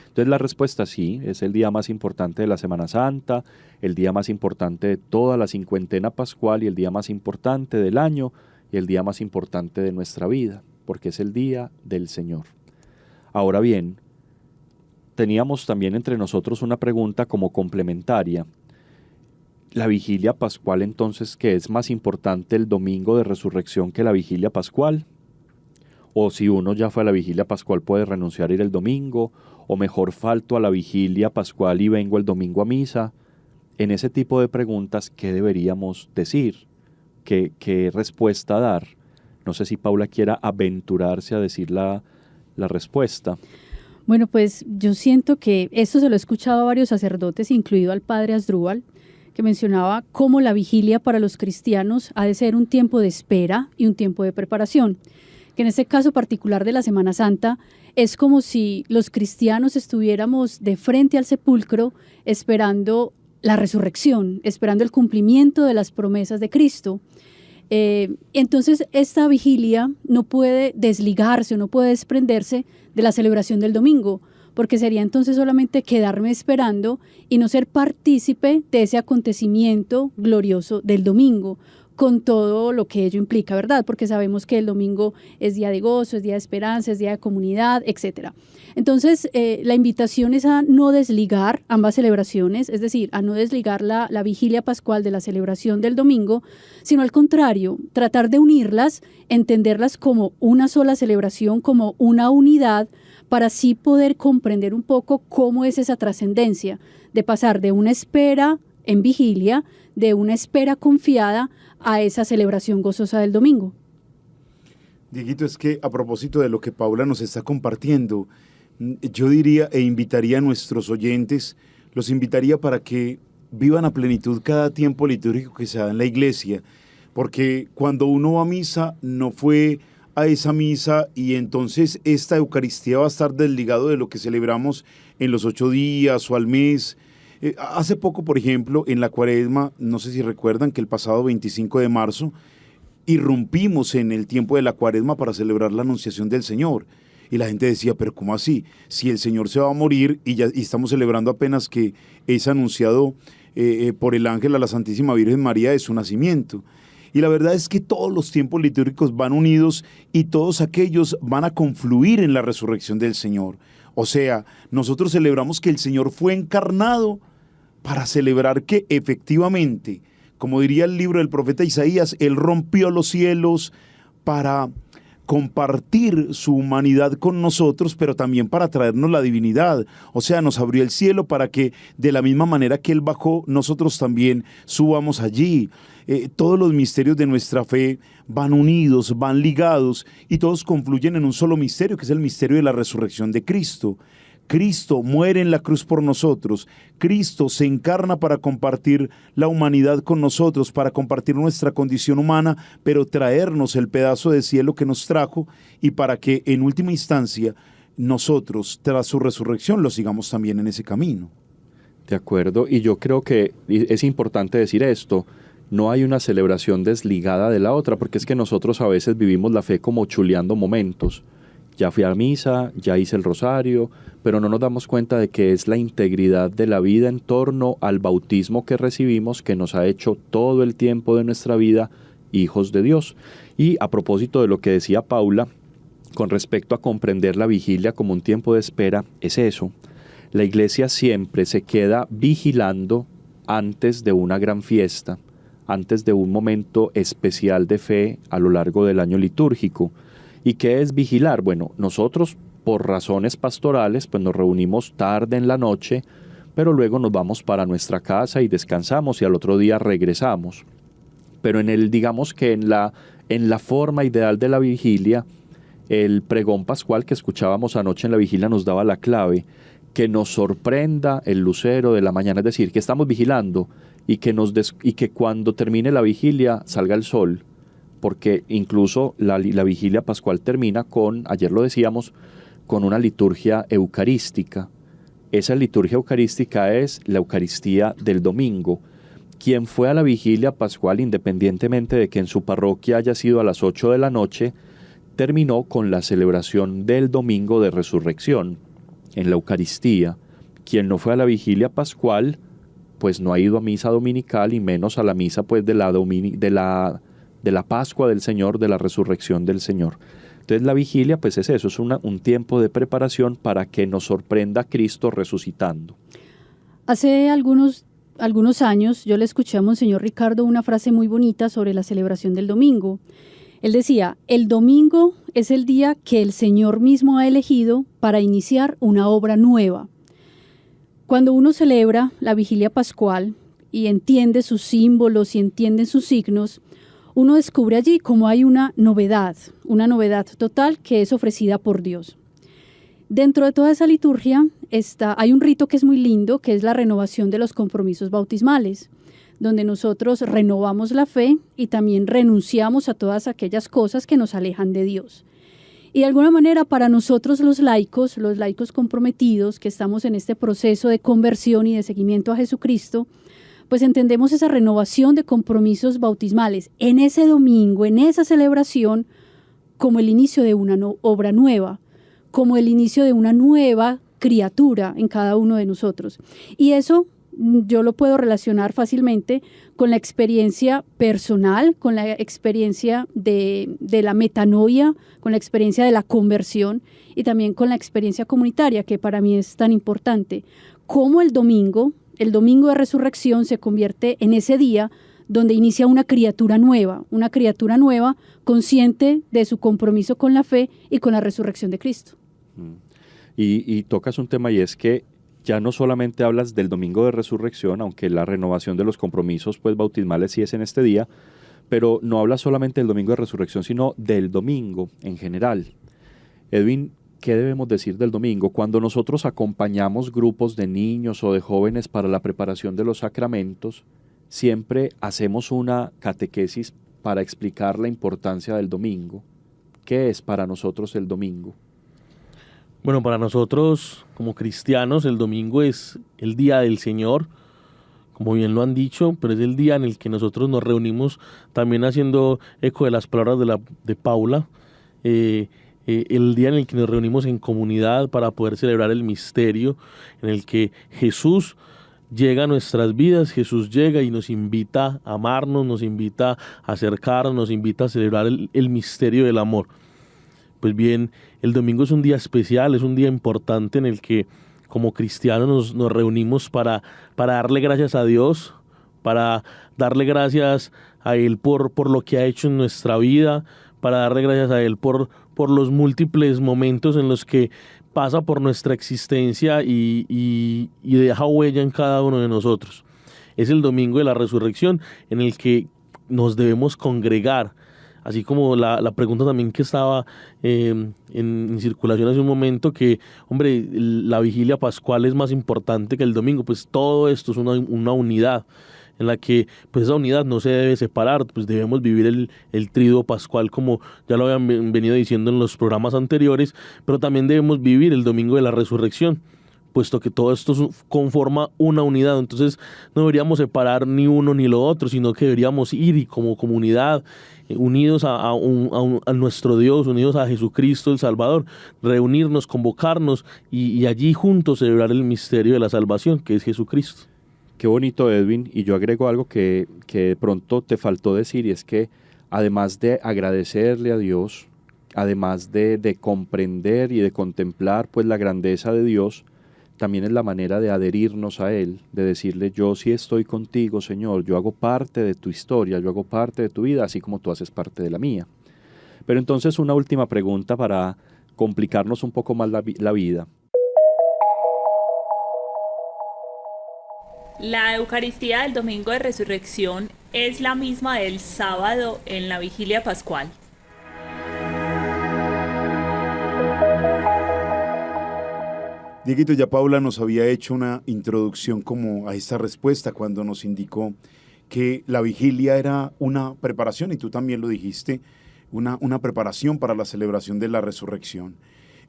Entonces la respuesta sí, es el día más importante de la Semana Santa, el día más importante de toda la cincuentena pascual y el día más importante del año y el día más importante de nuestra vida, porque es el día del Señor. Ahora bien, teníamos también entre nosotros una pregunta como complementaria. La vigilia pascual, entonces, ¿qué es más importante el domingo de resurrección que la vigilia pascual? O si uno ya fue a la vigilia pascual, ¿puede renunciar a ir el domingo? O mejor, falto a la vigilia pascual y vengo el domingo a misa. En ese tipo de preguntas, ¿qué deberíamos decir? ¿Qué respuesta dar? No sé si Paula quiera aventurarse a decir la respuesta.
Bueno, pues yo siento que esto se lo he escuchado a varios sacerdotes, incluido al padre Asdrúbal, que mencionaba cómo la vigilia para los cristianos ha de ser un tiempo de espera y un tiempo de preparación, que en este caso particular de la Semana Santa es como si los cristianos estuviéramos de frente al sepulcro esperando la resurrección, esperando el cumplimiento de las promesas de Cristo. Entonces esta vigilia no puede desligarse, no puede desprenderse de la celebración del domingo, porque sería entonces solamente quedarme esperando y no ser partícipe de ese acontecimiento glorioso del domingo, con todo lo que ello implica, ¿verdad? Porque sabemos que el domingo es día de gozo, es día de esperanza, es día de comunidad, etc. Entonces, la invitación es a no desligar ambas celebraciones, es decir, a no desligar la vigilia pascual de la celebración del domingo, sino al contrario, tratar de unirlas, entenderlas como una sola celebración, como una unidad, para así poder comprender un poco cómo es esa trascendencia de pasar de una espera en vigilia, de una espera confiada, a esa celebración gozosa del domingo.
Dieguito, es que a propósito de lo que Paula nos está compartiendo, yo diría e invitaría a nuestros oyentes, los invitaría para que vivan a plenitud cada tiempo litúrgico que se da en la iglesia, porque cuando uno va a misa, no fue a esa misa y entonces esta Eucaristía va a estar desligado de lo que celebramos en los 8 días o al mes. Hace poco, por ejemplo, en la Cuaresma, no sé si recuerdan que el pasado 25 de marzo irrumpimos en el tiempo de la Cuaresma para celebrar la Anunciación del Señor. Y la gente decía, pero ¿cómo así? Si el Señor se va a morir y estamos celebrando apenas que es anunciado por el ángel a la Santísima Virgen María de su nacimiento. Y la verdad es que todos los tiempos litúrgicos van unidos y todos aquellos van a confluir en la resurrección del Señor. O sea, nosotros celebramos que el Señor fue encarnado para celebrar que efectivamente, como diría el libro del profeta Isaías, Él rompió los cielos para compartir su humanidad con nosotros, pero también para traernos la divinidad. O sea, nos abrió el cielo para que de la misma manera que Él bajó, nosotros también subamos allí. Todos los misterios de nuestra fe van unidos, van ligados y todos confluyen en un solo misterio, que es el misterio de la resurrección de Cristo. Cristo muere en la cruz por nosotros. Cristo se encarna para compartir la humanidad con nosotros, para compartir nuestra condición humana, pero traernos el pedazo de cielo que nos trajo y para que en última instancia nosotros, tras su resurrección, lo sigamos también en ese camino.
De acuerdo, y yo creo que es importante decir esto. No hay una celebración desligada de la otra, porque es que nosotros a veces vivimos la fe como chuleando momentos. Ya fui a misa, ya hice el rosario, pero no nos damos cuenta de que es la integridad de la vida en torno al bautismo que recibimos que nos ha hecho todo el tiempo de nuestra vida hijos de Dios. Y a propósito de lo que decía Paula, con respecto a comprender la vigilia como un tiempo de espera, es eso. La iglesia siempre se queda vigilando antes de una gran fiesta, antes de un momento especial de fe a lo largo del año litúrgico. ¿Y qué es vigilar? Bueno, nosotros por razones pastorales pues nos reunimos tarde en la noche, pero luego nos vamos para nuestra casa y descansamos y al otro día regresamos. pero digamos que en la forma ideal de la vigilia, el pregón pascual que escuchábamos anoche en la vigilia nos daba la clave, que nos sorprenda el lucero de la mañana, es decir, que estamos vigilando y que cuando termine la vigilia salga el sol, porque incluso la vigilia pascual termina ayer lo decíamos, con una liturgia eucarística. Esa liturgia eucarística es la Eucaristía del domingo. Quien fue a la vigilia pascual, independientemente de que en su parroquia haya sido a las 8 de la noche, terminó con la celebración del domingo de resurrección en la Eucaristía. Quien no fue a la vigilia pascual, pues no ha ido a misa dominical y menos a la misa pues de la Pascua del Señor, de la resurrección del Señor. Entonces la vigilia pues es eso, es un tiempo de preparación para que nos sorprenda Cristo resucitando.
Hace algunos años yo le escuché a Monseñor Ricardo una frase muy bonita sobre la celebración del domingo. Él decía, el domingo es el día que el Señor mismo ha elegido para iniciar una obra nueva. Cuando uno celebra la vigilia pascual y entiende sus símbolos y entiende sus signos, uno descubre allí cómo hay una novedad total que es ofrecida por Dios. Dentro de toda esa liturgia hay un rito que es muy lindo, que es la renovación de los compromisos bautismales, donde nosotros renovamos la fe y también renunciamos a todas aquellas cosas que nos alejan de Dios. Y de alguna manera para nosotros los laicos comprometidos que estamos en este proceso de conversión y de seguimiento a Jesucristo, pues entendemos esa renovación de compromisos bautismales en ese domingo, en esa celebración, como el inicio de una obra nueva, como el inicio de una nueva criatura en cada uno de nosotros. Y eso yo lo puedo relacionar fácilmente con la experiencia personal, con la experiencia de la metanoia, con la experiencia de la conversión y también con la experiencia comunitaria, que para mí es tan importante. Cómo el domingo de resurrección se convierte en ese día donde inicia una criatura nueva consciente de su compromiso con la fe y con la resurrección de Cristo.
Y tocas un tema, y es que ya no solamente hablas del domingo de resurrección, aunque la renovación de los compromisos pues bautismales sí es en este día, pero no hablas solamente del domingo de resurrección, sino del domingo en general. Edwin, ¿qué debemos decir del domingo? Cuando nosotros acompañamos grupos de niños o de jóvenes para la preparación de los sacramentos, siempre hacemos una catequesis para explicar la importancia del domingo. ¿Qué es para nosotros el domingo?
Bueno, para nosotros como cristianos el domingo es el día del Señor, como bien lo han dicho, pero es el día en el que nosotros nos reunimos, también haciendo eco de las palabras de Paula, el día en el que nos reunimos en comunidad para poder celebrar el misterio, en el que Jesús llega a nuestras vidas, Jesús llega y nos invita a amarnos, nos invita a acercarnos, nos invita a celebrar el misterio del amor. Pues bien, el domingo es un día especial, es un día importante en el que como cristianos nos reunimos para darle gracias a Dios, para darle gracias a Él por lo que ha hecho en nuestra vida, para darle gracias a Él por los múltiples momentos en los que pasa por nuestra existencia y deja huella en cada uno de nosotros. Es el domingo de la resurrección en el que nos debemos congregar. Así como la pregunta también que estaba en circulación hace un momento, que, hombre, la vigilia pascual es más importante que el domingo, pues todo esto es una unidad en la que pues esa unidad no se debe separar, pues debemos vivir el triduo pascual como ya lo habían venido diciendo en los programas anteriores, pero también debemos vivir el domingo de la resurrección, puesto que todo esto conforma una unidad. Entonces no deberíamos separar ni uno ni lo otro, sino que deberíamos ir y como comunidad, unidos a nuestro Dios, unidos a Jesucristo el Salvador, reunirnos, convocarnos y allí juntos celebrar el misterio de la salvación, que es Jesucristo.
Qué bonito, Edwin, y yo agrego algo que de pronto te faltó decir, y es que además de agradecerle a Dios, además de comprender y de contemplar pues la grandeza de Dios, también es la manera de adherirnos a Él, de decirle: yo sí estoy contigo, Señor, yo hago parte de tu historia, yo hago parte de tu vida, así como tú haces parte de la mía. Pero entonces una última pregunta para complicarnos un poco más la vida.
La Eucaristía del Domingo de Resurrección es la misma del sábado en la vigilia pascual?
Dieguito, ya Paula nos había hecho una introducción como a esta respuesta cuando nos indicó que la vigilia era una preparación, y tú también lo dijiste, una preparación para la celebración de la resurrección.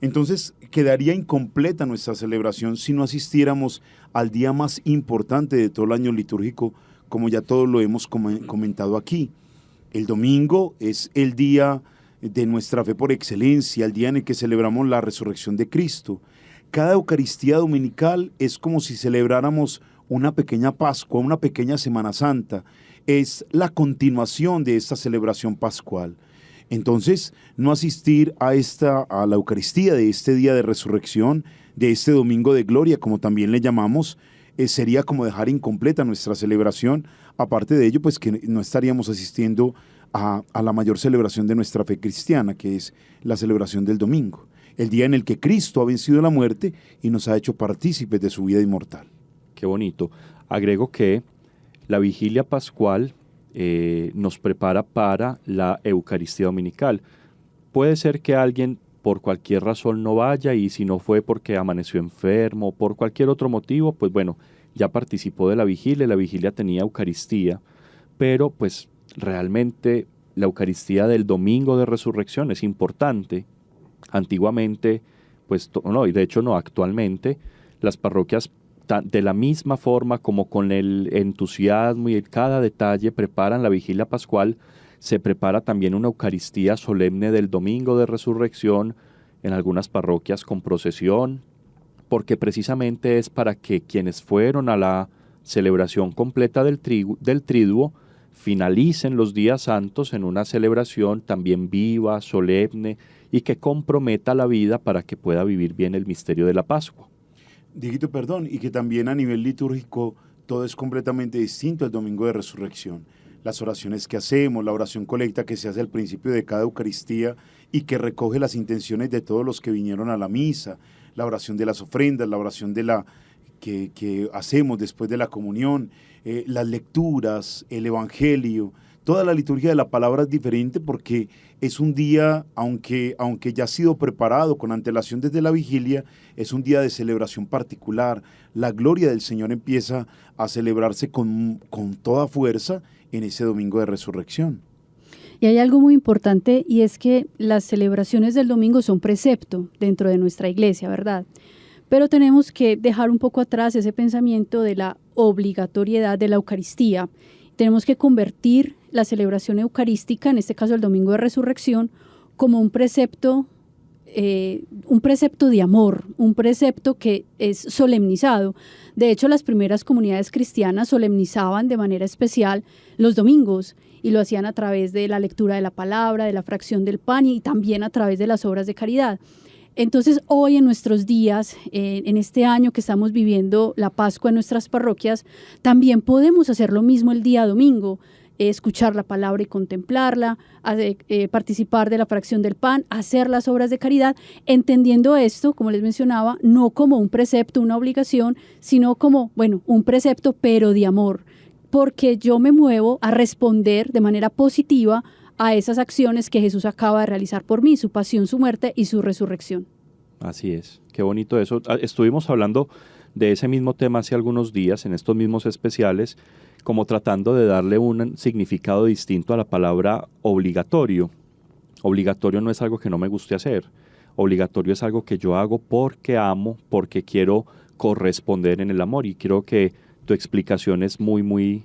Entonces quedaría incompleta nuestra celebración si no asistiéramos al día más importante de todo el año litúrgico, como ya todos lo hemos comentado aquí. El domingo es el día de nuestra fe por excelencia, el día en el que celebramos la resurrección de Cristo. Cada Eucaristía dominical es como si celebráramos una pequeña Pascua, una pequeña Semana Santa. Es la continuación de esta celebración pascual. Entonces, no asistir a la Eucaristía de este día de resurrección, de este domingo de gloria, como también le llamamos, sería como dejar incompleta nuestra celebración. Aparte de ello, pues que no estaríamos asistiendo a la mayor celebración de nuestra fe cristiana, que es la celebración del domingo, el día en el que Cristo ha vencido la muerte y nos ha hecho partícipes de su vida inmortal.
Qué bonito. Agrego que la vigilia pascual nos prepara para la Eucaristía dominical. Puede ser que alguien por cualquier razón no vaya, y si no fue porque amaneció enfermo, por cualquier otro motivo, pues bueno, ya participó de la vigilia tenía Eucaristía, pero pues realmente la Eucaristía del domingo de resurrección es importante. Antiguamente, pues no, y de hecho no, actualmente, las parroquias de la misma forma como con el entusiasmo y cada detalle preparan la vigilia pascual, se prepara también una Eucaristía solemne del domingo de resurrección, en algunas parroquias con procesión, porque precisamente es para que quienes fueron a la celebración completa del triduo finalicen los días santos en una celebración también viva, solemne, y que comprometa la vida para que pueda vivir bien el misterio de la Pascua.
Dieguito, perdón, y que también a nivel litúrgico todo es completamente distinto al domingo de resurrección. Las oraciones que hacemos, la oración colecta que se hace al principio de cada Eucaristía y que recoge las intenciones de todos los que vinieron a la misa, la oración de las ofrendas, la oración que hacemos después de la comunión, las lecturas, el Evangelio, toda la liturgia de la palabra es diferente porque es un día, aunque ya ha sido preparado con antelación desde la vigilia, es un día de celebración particular. La gloria del Señor empieza a celebrarse con toda fuerza en ese domingo de resurrección.
Y hay algo muy importante, y es que las celebraciones del domingo son precepto dentro de nuestra iglesia, ¿verdad? Pero tenemos que dejar un poco atrás ese pensamiento de la obligatoriedad de la Eucaristía. Tenemos que convertir la celebración eucarística, en este caso el domingo de resurrección, como un precepto de amor, un precepto que es solemnizado. De hecho, las primeras comunidades cristianas solemnizaban de manera especial los domingos, y lo hacían a través de la lectura de la palabra, de la fracción del pan, y también a través de las obras de caridad. Entonces, hoy en nuestros días, en este año que estamos viviendo la Pascua en nuestras parroquias, también podemos hacer lo mismo el día domingo, escuchar la palabra y contemplarla, participar de la fracción del pan, hacer las obras de caridad, entendiendo esto, como les mencionaba, no como un precepto, una obligación, sino como, bueno, un precepto, pero de amor, porque yo me muevo a responder de manera positiva a esas acciones que Jesús acaba de realizar por mí, su pasión, su muerte y su resurrección.
Así es, qué bonito eso. Estuvimos hablando de ese mismo tema hace algunos días, en estos mismos especiales, como tratando de darle un significado distinto a la palabra obligatorio. Obligatorio no es algo que no me guste hacer. Obligatorio es algo que yo hago porque amo, porque quiero corresponder en el amor. Y creo que tu explicación es muy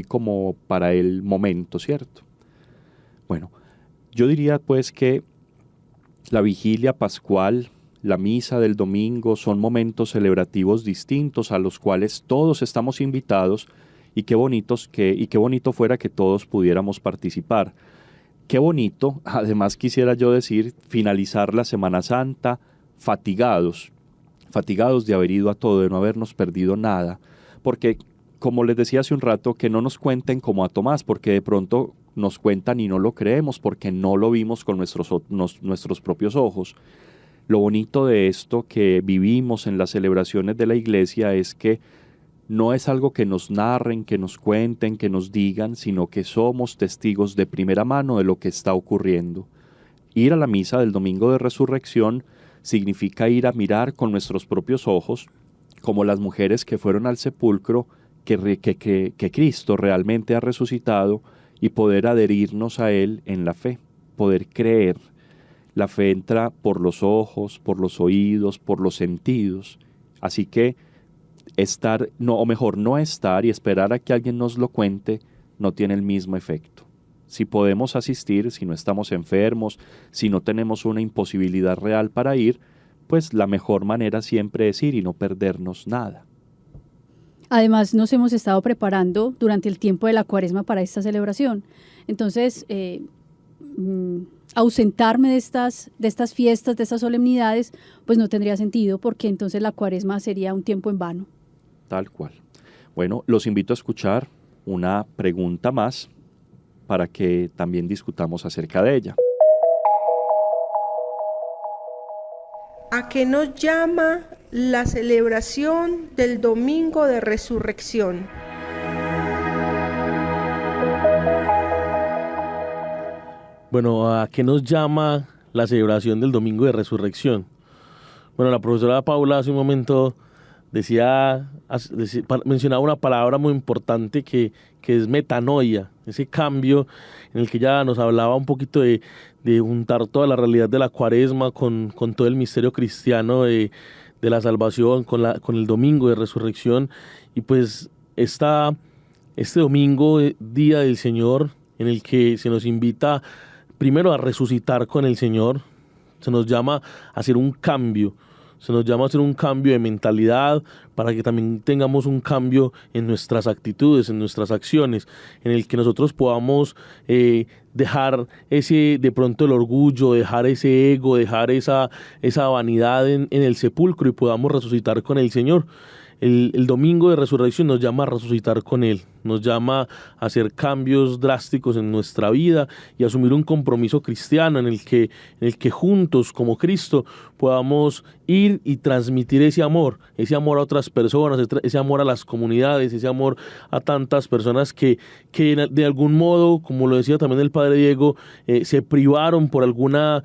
como para el momento, ¿cierto? Bueno, yo diría pues que la vigilia pascual, la misa del domingo son momentos celebrativos distintos a los cuales todos estamos invitados, y qué bonito fuera que todos pudiéramos participar. Qué bonito, además quisiera yo decir, finalizar la Semana Santa fatigados de haber ido a todo, de no habernos perdido nada, porque como les decía hace un rato, que no nos cuenten como a Tomás, porque de pronto nos cuentan y no lo creemos porque no lo vimos con nuestros propios ojos. Lo bonito de esto que vivimos en las celebraciones de la iglesia es que no es algo que nos narren, que nos cuenten, que nos digan, sino que somos testigos de primera mano de lo que está ocurriendo. Ir a la misa del Domingo de Resurrección significa ir a mirar con nuestros propios ojos, como las mujeres que fueron al sepulcro, que Cristo realmente ha resucitado, y poder adherirnos a Él en la fe, poder creer. La fe entra por los ojos, por los oídos, por los sentidos. Así que no estar y esperar a que alguien nos lo cuente, no tiene el mismo efecto. Si podemos asistir, si no estamos enfermos, si no tenemos una imposibilidad real para ir, pues la mejor manera siempre es ir y no perdernos nada.
Además, nos hemos estado preparando durante el tiempo de la Cuaresma para esta celebración. Entonces, ausentarme de estas fiestas, de estas solemnidades, pues no tendría sentido, porque entonces la Cuaresma sería un tiempo en vano.
Tal cual. Bueno, los invito a escuchar una pregunta más para que también discutamos acerca de ella.
¿A qué nos llama la celebración del Domingo de Resurrección?
Bueno, ¿a qué nos llama la celebración del Domingo de Resurrección? Bueno, la profesora Paula hace un momento mencionaba una palabra muy importante que es metanoia, ese cambio en el que ya nos hablaba un poquito de juntar toda la realidad de la Cuaresma con todo el misterio cristiano de la salvación, con el Domingo de Resurrección. Y pues este domingo, día del Señor, en el que se nos invita primero a resucitar con el Señor, se nos llama a hacer un cambio. Se nos llama a hacer un cambio de mentalidad para que también tengamos un cambio en nuestras actitudes, en nuestras acciones, en el que nosotros podamos dejar de pronto el orgullo, dejar ese ego, dejar esa vanidad en el sepulcro y podamos resucitar con el Señor. El Domingo de Resurrección nos llama a resucitar con Él, nos llama a hacer cambios drásticos en nuestra vida y a asumir un compromiso cristiano en el que juntos como Cristo podamos ir y transmitir ese amor a otras personas, ese amor a las comunidades, ese amor a tantas personas que de algún modo, como lo decía también el Padre Diego, se privaron por alguna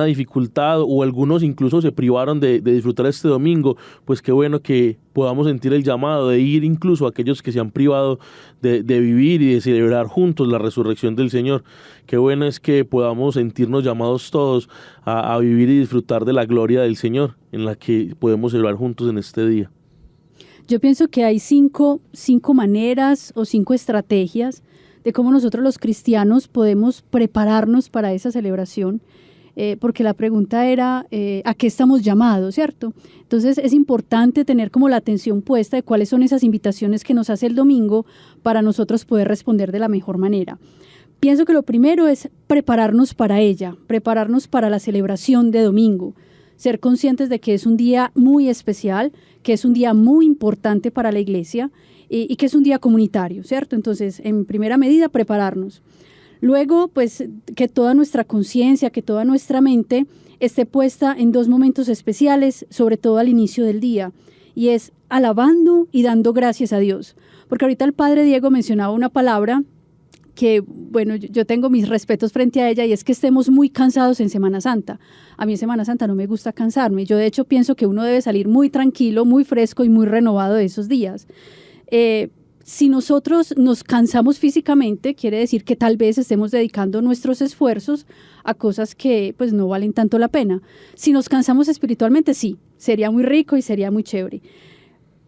dificultad, o algunos incluso se privaron de disfrutar este domingo. Pues qué bueno que podamos sentir el llamado de ir incluso a aquellos que se han privado de vivir y de celebrar juntos la resurrección del Señor. Qué bueno es que podamos sentirnos llamados todos a vivir y disfrutar de la gloria del Señor, en la que podemos celebrar juntos en este día.
Yo pienso que hay cinco maneras o 5 estrategias de cómo nosotros los cristianos podemos prepararnos para esa celebración, porque la pregunta era ¿a qué estamos llamados?, ¿cierto? Entonces es importante tener como la atención puesta de cuáles son esas invitaciones que nos hace el domingo para nosotros poder responder de la mejor manera. Pienso que lo primero es prepararnos para ella, prepararnos para la celebración de domingo, ser conscientes de que es un día muy especial, que es un día muy importante para la iglesia y que es un día comunitario, ¿cierto? Entonces, en primera medida, prepararnos. Luego, pues, que toda nuestra conciencia, que toda nuestra mente esté puesta en 2 momentos especiales, sobre todo al inicio del día, y es alabando y dando gracias a Dios. Porque ahorita el Padre Diego mencionaba una palabra que, bueno, yo tengo mis respetos frente a ella, y es que estemos muy cansados en Semana Santa. A mí en Semana Santa no me gusta cansarme. Yo de hecho pienso que uno debe salir muy tranquilo, muy fresco y muy renovado de esos días. Si nosotros nos cansamos físicamente, quiere decir que tal vez estemos dedicando nuestros esfuerzos a cosas que pues no valen tanto la pena. Si nos cansamos espiritualmente, sí, sería muy rico y sería muy chévere.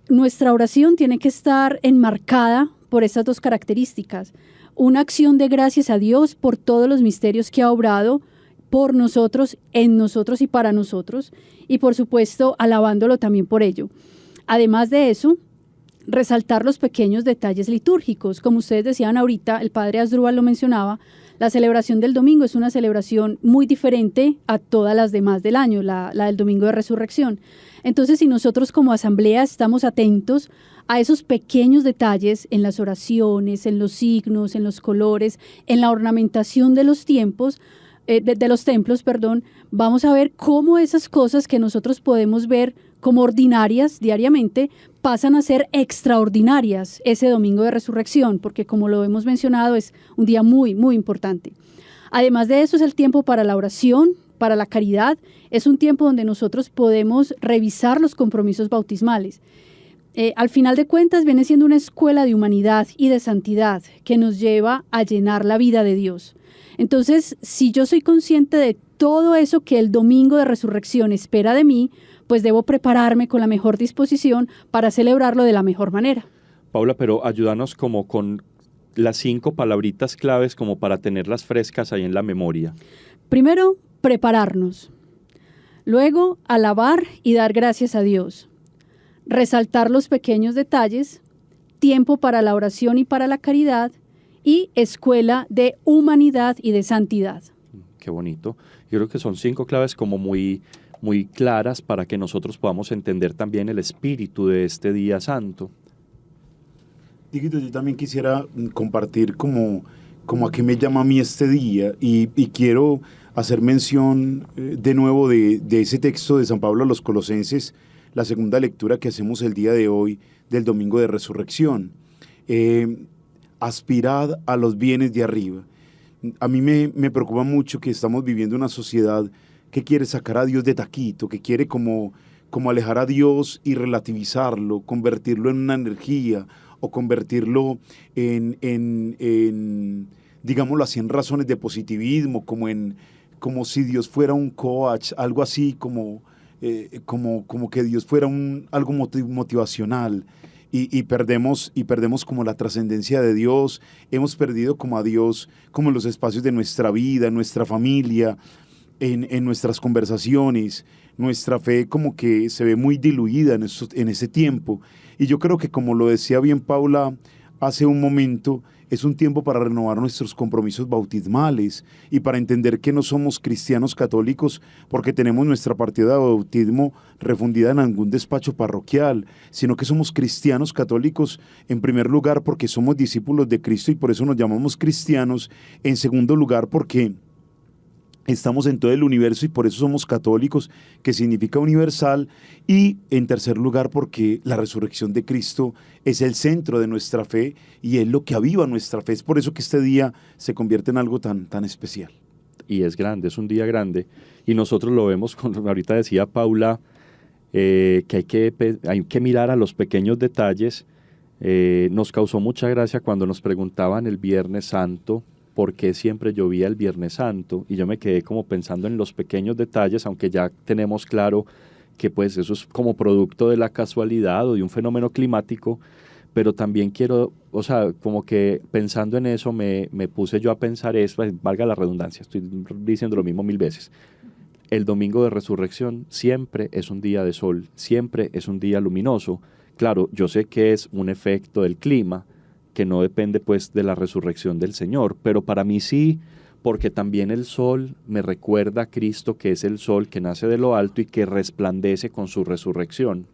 Nuestra oración tiene que estar enmarcada por estas 2 características. Una acción de gracias a Dios por todos los misterios que ha obrado por nosotros, en nosotros y para nosotros, y por supuesto alabándolo también por ello. Además de eso, resaltar los pequeños detalles litúrgicos. Como ustedes decían ahorita, el Padre Asdrúbal lo mencionaba, la celebración del domingo es una celebración muy diferente a todas las demás del año, la del Domingo de Resurrección. Entonces, si nosotros como asamblea estamos atentos a esos pequeños detalles en las oraciones, en los signos, en los colores, en la ornamentación de los templos, vamos a ver cómo esas cosas que nosotros podemos ver como ordinarias diariamente, pasan a ser extraordinarias ese domingo de resurrección, porque como lo hemos mencionado, es un día muy, muy importante. Además de eso, es el tiempo para la oración, para la caridad, es un tiempo donde nosotros podemos revisar los compromisos bautismales. Al final de cuentas, viene siendo una escuela de humanidad y de santidad que nos lleva a llenar la vida de Dios. Entonces, si yo soy consciente de todo eso que el domingo de resurrección espera de mí, pues debo prepararme con la mejor disposición para celebrarlo de la mejor manera.
Paula, pero ayúdanos como con las 5 palabritas claves como para tenerlas frescas ahí en la memoria.
Primero, prepararnos. Luego, alabar y dar gracias a Dios. Resaltar los pequeños detalles, tiempo para la oración y para la caridad, y escuela de humanidad y de santidad.
Qué bonito. Yo creo que son 5 claves como muy, muy claras para que nosotros podamos entender también el espíritu de este día santo.
Dieguito, yo también quisiera compartir como a qué me llama a mí este día y quiero hacer mención de nuevo de ese texto de San Pablo a los Colosenses, la segunda lectura que hacemos el día de hoy del Domingo de Resurrección. Aspirad a los bienes de arriba. A mí me preocupa mucho que estamos viviendo una sociedad que quiere sacar a Dios de taquito, que quiere como alejar a Dios y relativizarlo, convertirlo en una energía o convertirlo en digámoslo así, en razones de positivismo, como si Dios fuera un coach, algo así como que Dios fuera algo motivacional. Y perdemos como la trascendencia de Dios, hemos perdido como a Dios, como en los espacios de nuestra vida, en nuestra familia, en nuestras conversaciones, nuestra fe como que se ve muy diluida en ese tiempo. Y yo creo que como lo decía bien Paula hace un momento, es un tiempo para renovar nuestros compromisos bautismales y para entender que no somos cristianos católicos porque tenemos nuestra partida de bautismo refundida en algún despacho parroquial, sino que somos cristianos católicos en primer lugar porque somos discípulos de Cristo y por eso nos llamamos cristianos, en segundo lugar porque estamos en todo el universo y por eso somos católicos, que significa universal, y en tercer lugar porque la resurrección de Cristo es el centro de nuestra fe y es lo que aviva nuestra fe. Es por eso que este día se convierte en algo tan especial.
Y es grande, es un día grande, y nosotros lo vemos, ahorita decía Paula, que hay que mirar a los pequeños detalles. Nos causó mucha gracia cuando nos preguntaban el Viernes Santo, por qué siempre llovía el Viernes Santo, y yo me quedé como pensando en los pequeños detalles, aunque ya tenemos claro que pues eso es como producto de la casualidad o de un fenómeno climático, pero también quiero, o sea, como que pensando en eso me puse yo a pensar eso, valga la redundancia, estoy diciendo lo mismo 1000 veces. El Domingo de Resurrección siempre es un día de sol, siempre es un día luminoso. Claro, yo sé que es un efecto del clima, que no depende pues de la resurrección del Señor, pero para mí sí, porque también el sol me recuerda a Cristo, que es el sol que nace de lo alto y que resplandece con su resurrección.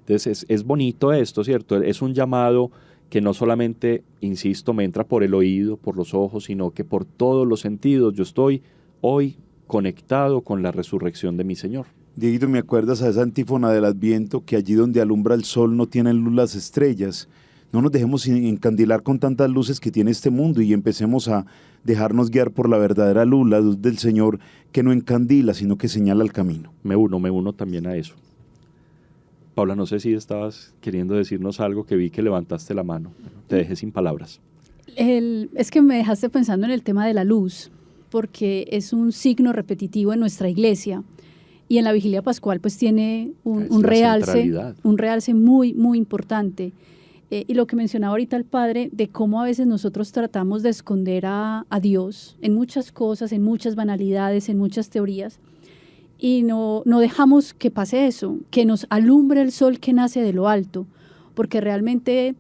Entonces es bonito esto, ¿cierto? Es un llamado que no solamente, insisto, me entra por el oído, por los ojos, sino que por todos los sentidos. Yo estoy hoy conectado con la resurrección de mi Señor.
Dieguito, ¿me acuerdas a esa antífona del Adviento, que allí donde alumbra el sol no tienen luz las estrellas? No nos dejemos encandilar con tantas luces que tiene este mundo y empecemos a dejarnos guiar por la verdadera luz, la luz del Señor, que no encandila, sino que señala el camino.
Me uno también a eso. Paula, no sé si estabas queriendo decirnos algo, que vi que levantaste la mano. Te dejé sin palabras.
Es que me dejaste pensando en el tema de la luz, porque es un signo repetitivo en nuestra iglesia y en la vigilia pascual pues tiene un realce muy, muy importante. Y lo que mencionaba ahorita el padre, de cómo a veces nosotros tratamos de esconder a Dios en muchas cosas, en muchas banalidades, en muchas teorías, y no dejamos que pase eso, que nos alumbre el sol que nace de lo alto, porque realmente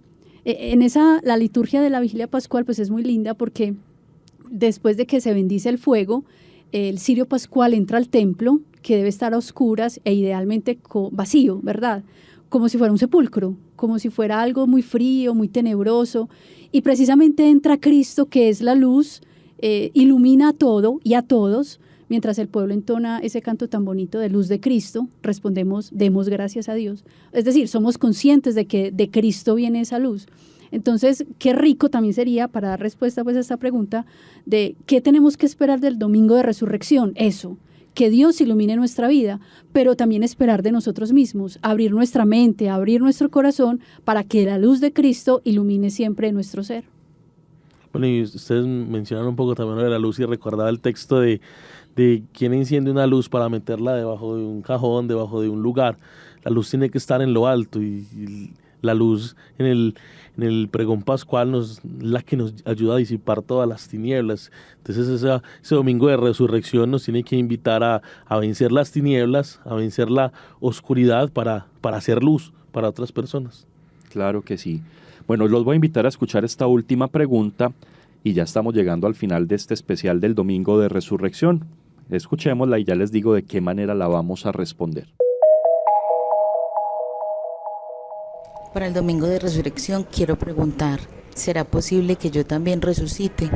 la liturgia de la vigilia pascual pues es muy linda, porque después de que se bendice el fuego, el cirio pascual entra al templo, que debe estar a oscuras e idealmente vacío, ¿verdad? Como si fuera un sepulcro, como si fuera algo muy frío, muy tenebroso, y precisamente entra Cristo, que es la luz, ilumina a todo y a todos, mientras el pueblo entona ese canto tan bonito de luz de Cristo, respondemos, demos gracias a Dios. Es decir, somos conscientes de que de Cristo viene esa luz. Entonces, qué rico también sería, para dar respuesta pues a esta pregunta, de qué tenemos que esperar del domingo de resurrección. Eso, que Dios ilumine nuestra vida, pero también esperar de nosotros mismos, abrir nuestra mente, abrir nuestro corazón para que la luz de Cristo ilumine siempre nuestro ser.
Bueno, y ustedes mencionaron un poco también lo de la luz y recordaba el texto de quién enciende una luz para meterla debajo de un cajón, debajo de un lugar. La luz tiene que estar en lo alto y la luz en el pregón pascual es la que nos ayuda a disipar todas las tinieblas. Entonces ese domingo de resurrección nos tiene que invitar a vencer las tinieblas, a vencer la oscuridad para hacer luz para otras personas.
Claro que sí. Bueno, los voy a invitar a escuchar esta última pregunta y ya estamos llegando al final de este especial del domingo de resurrección. Escuchémosla y ya les digo de qué manera la vamos a responder.
Para el domingo de resurrección quiero preguntar, ¿será posible que yo también resucite?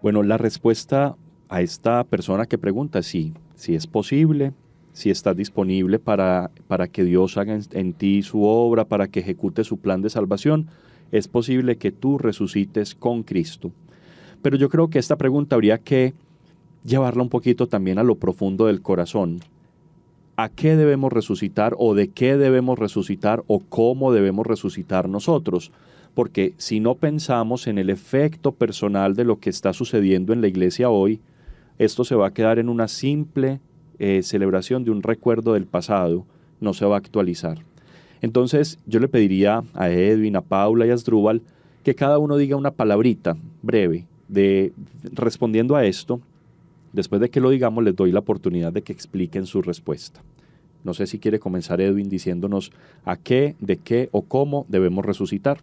Bueno, la respuesta a esta persona que pregunta es sí es posible, si estás disponible para que Dios haga en ti su obra, para que ejecute su plan de salvación, es posible que tú resucites con Cristo. Pero yo creo que esta pregunta habría que llevarla un poquito también a lo profundo del corazón. ¿A qué debemos resucitar o de qué debemos resucitar o cómo debemos resucitar nosotros? Porque si no pensamos en el efecto personal de lo que está sucediendo en la iglesia hoy, esto se va a quedar en una simple celebración de un recuerdo del pasado, no se va a actualizar. Entonces yo le pediría a Edwin, a Paula y a Asdrúbal que cada uno diga una palabrita breve respondiendo a esto. Después de que lo digamos, les doy la oportunidad de que expliquen su respuesta. No sé si quiere comenzar Edwin diciéndonos a qué, de qué o cómo debemos resucitar.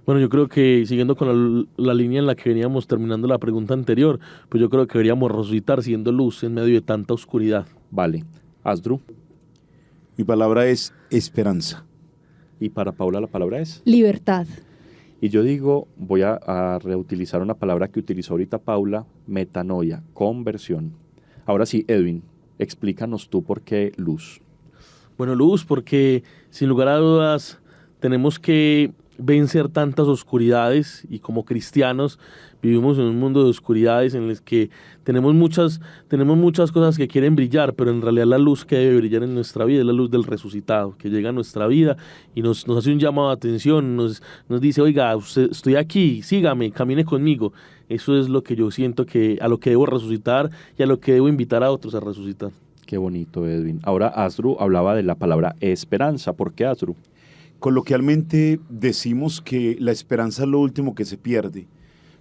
Bueno, yo creo que siguiendo con la línea en la que veníamos terminando la pregunta anterior, pues yo creo que deberíamos resucitar siendo luz en medio de tanta oscuridad.
Vale. Asdru.
Mi palabra es esperanza.
Y para Paula la palabra es
libertad.
Y yo digo, voy a reutilizar una palabra que utilizó ahorita Paula, metanoia, conversión. Ahora sí, Edwin, explícanos tú por qué luz.
Bueno, luz, porque sin lugar a dudas tenemos que vencer tantas oscuridades y como cristianos vivimos en un mundo de oscuridades en el que tenemos muchas cosas que quieren brillar, pero en realidad la luz que debe brillar en nuestra vida es la luz del resucitado, que llega a nuestra vida y nos hace un llamado de atención, nos dice, oiga, estoy aquí, sígame, camine conmigo. Eso es lo que yo siento a lo que debo resucitar y a lo que debo invitar a otros a resucitar.
Qué bonito, Edwin. Ahora Asdru hablaba de la palabra esperanza. ¿Por qué, Asdru?
Coloquialmente decimos que la esperanza es lo último que se pierde,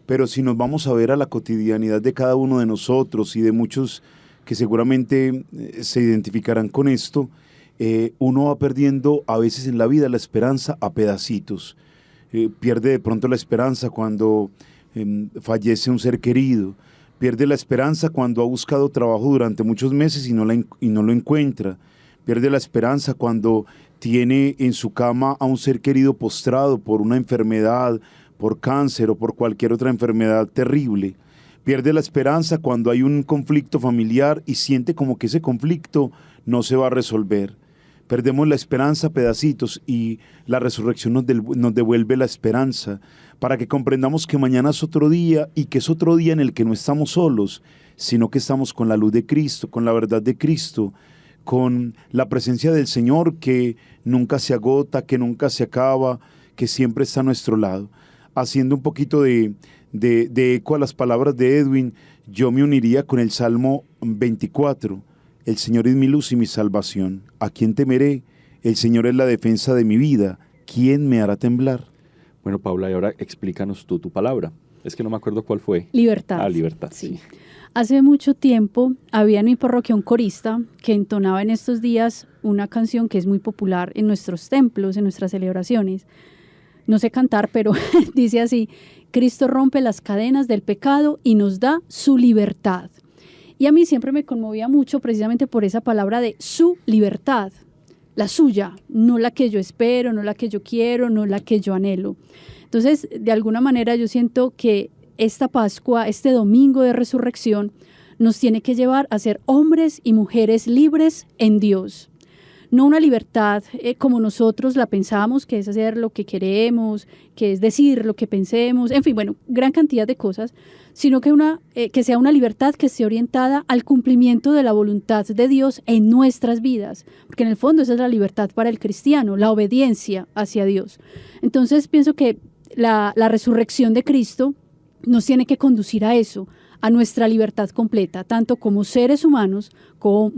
pero si nos vamos a ver a la cotidianidad de cada uno de nosotros y de muchos que seguramente se identificarán con esto, uno va perdiendo a veces en la vida la esperanza a pedacitos. Pierde de pronto la esperanza cuando fallece un ser querido, pierde la esperanza cuando ha buscado trabajo durante muchos meses y no lo encuentra, pierde la esperanza cuando tiene en su cama a un ser querido postrado por una enfermedad, por cáncer o por cualquier otra enfermedad terrible. Pierde la esperanza cuando hay un conflicto familiar y siente como que ese conflicto no se va a resolver. Perdemos la esperanza a pedacitos y la resurrección nos devuelve la esperanza para que comprendamos que mañana es otro día y que es otro día en el que no estamos solos, sino que estamos con la luz de Cristo, con la verdad de Cristo, con la presencia del Señor que nunca se agota, que nunca se acaba, que siempre está a nuestro lado. Haciendo un poquito de eco a las palabras de Edwin, yo me uniría con el Salmo 24. El Señor es mi luz y mi salvación. ¿A quién temeré? El Señor es la defensa de mi vida. ¿Quién me hará temblar?
Bueno, Paula, y ahora explícanos tú tu palabra. Es que no me acuerdo cuál fue.
Libertad.
Libertad, sí.
Hace mucho tiempo había en mi parroquia un corista que entonaba en estos días una canción que es muy popular en nuestros templos, en nuestras celebraciones. No sé cantar, pero dice así: Cristo rompe las cadenas del pecado y nos da su libertad. Y a mí siempre me conmovía mucho precisamente por esa palabra de su libertad, la suya, no la que yo espero, no la que yo quiero, no la que yo anhelo. Entonces, de alguna manera yo siento que esta Pascua, este domingo de resurrección, nos tiene que llevar a ser hombres y mujeres libres en Dios. No una libertad como nosotros la pensamos, que es hacer lo que queremos, que es decir lo que pensemos, en fin, bueno, gran cantidad de cosas, sino que sea una libertad que esté orientada al cumplimiento de la voluntad de Dios en nuestras vidas, porque en el fondo esa es la libertad para el cristiano, la obediencia hacia Dios. Entonces pienso que la resurrección de Cristo nos tiene que conducir a eso, a nuestra libertad completa, tanto como seres humanos, como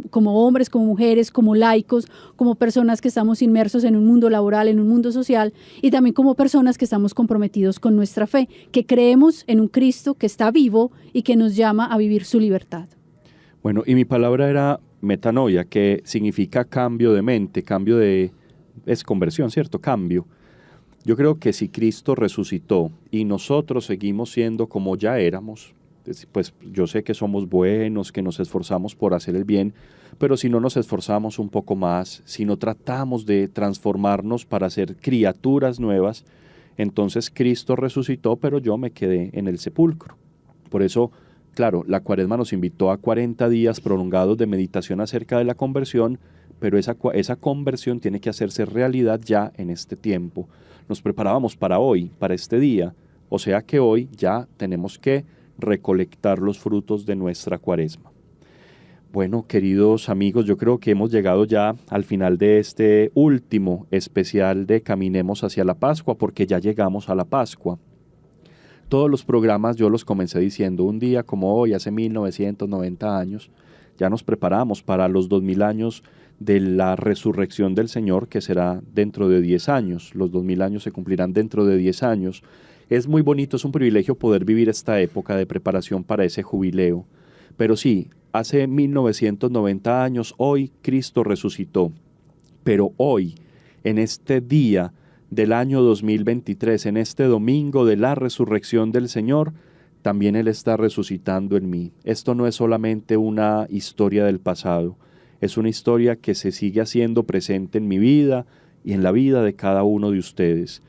hombres, como mujeres, como laicos, como personas que estamos inmersos en un mundo laboral, en un mundo social, y también como personas que estamos comprometidos con nuestra fe, que creemos en un Cristo que está vivo y que nos llama a vivir su libertad.
Bueno, y mi palabra era metanoia, que significa cambio de mente, es conversión, ¿cierto? Cambio. Yo creo que si Cristo resucitó y nosotros seguimos siendo como ya éramos, pues yo sé que somos buenos, que nos esforzamos por hacer el bien, pero si no nos esforzamos un poco más, si no tratamos de transformarnos para ser criaturas nuevas, entonces Cristo resucitó, pero yo me quedé en el sepulcro. Por eso, claro, la Cuaresma nos invitó a 40 días prolongados de meditación acerca de la conversión, pero esa conversión tiene que hacerse realidad ya en este tiempo. Nos preparábamos para hoy, para este día, o sea que hoy ya tenemos que recolectar los frutos de nuestra Cuaresma. Bueno, queridos amigos, yo creo que hemos llegado ya al final de este último especial de Caminemos hacia la Pascua, porque ya llegamos a la Pascua. Todos los programas yo los comencé diciendo un día como hoy, hace 1990 años, ya nos preparamos para los 2000 años de la resurrección del Señor, que será dentro de 10 años. Los 2000 años se cumplirán dentro de 10 años. Es muy bonito, es un privilegio poder vivir esta época de preparación para ese jubileo. Pero sí, hace 1990 años, hoy Cristo resucitó. Pero hoy, en este día del año 2023, en este domingo de la resurrección del Señor, también Él está resucitando en mí. Esto no es solamente una historia del pasado, es una historia que se sigue haciendo presente en mi vida y en la vida de cada uno de ustedes.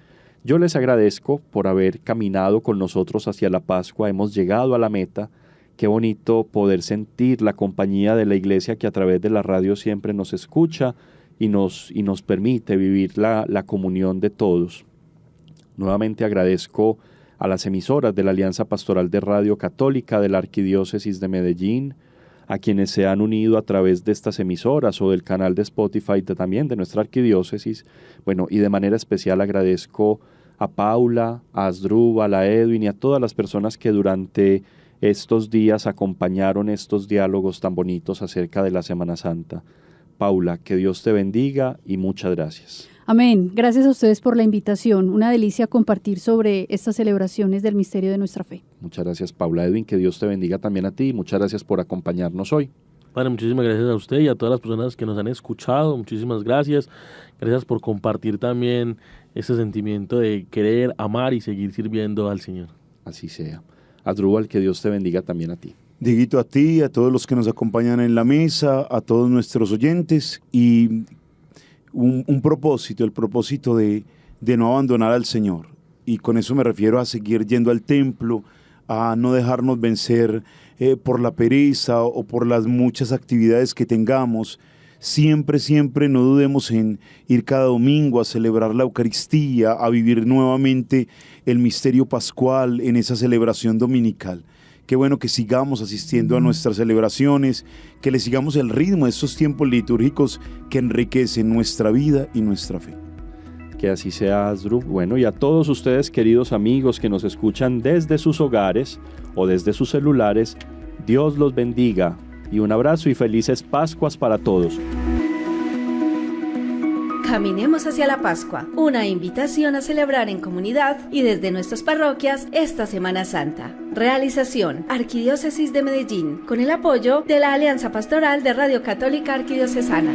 Yo les agradezco por haber caminado con nosotros hacia la Pascua, hemos llegado a la meta. Qué bonito poder sentir la compañía de la iglesia que a través de la radio siempre nos escucha y nos permite vivir la comunión de todos. Nuevamente agradezco a las emisoras de la Alianza Pastoral de Radio Católica de la Arquidiócesis de Medellín, a quienes se han unido a través de estas emisoras o del canal de Spotify también de nuestra arquidiócesis. Bueno, y de manera especial agradezco a Paula, a Asdrúbal, a Edwin y a todas las personas que durante estos días acompañaron estos diálogos tan bonitos acerca de la Semana Santa. Paula, que Dios te bendiga y muchas gracias.
Amén. Gracias a ustedes por la invitación. Una delicia compartir sobre estas celebraciones del misterio de nuestra fe.
Muchas gracias, Paula. Edwin, que Dios te bendiga también a ti y muchas gracias por acompañarnos hoy.
Padre, muchísimas gracias a usted y a todas las personas que nos han escuchado. Muchísimas gracias. Gracias por compartir también ese sentimiento de querer, amar y seguir sirviendo al Señor.
Así sea. Asdrúbal, que Dios te bendiga también a ti.
Dieguito, a ti, a todos los que nos acompañan en la mesa, a todos nuestros oyentes y un propósito, el propósito de no abandonar al Señor. Y con eso me refiero a seguir yendo al templo, a no dejarnos vencer por la pereza o por las muchas actividades que tengamos. Siempre no dudemos en ir cada domingo a celebrar la Eucaristía, a vivir nuevamente el misterio pascual en esa celebración dominical. Qué bueno que sigamos asistiendo a nuestras celebraciones, que le sigamos el ritmo de estos tiempos litúrgicos que enriquecen nuestra vida y nuestra fe.
Que así sea, Asdru. Bueno, y a todos ustedes, queridos amigos que nos escuchan desde sus hogares o desde sus celulares, Dios los bendiga y un abrazo y felices Pascuas para todos.
Caminemos hacia la Pascua, una invitación a celebrar en comunidad y desde nuestras parroquias esta Semana Santa. Realización: Arquidiócesis de Medellín, con el apoyo de la Alianza Pastoral de Radio Católica Arquidiocesana.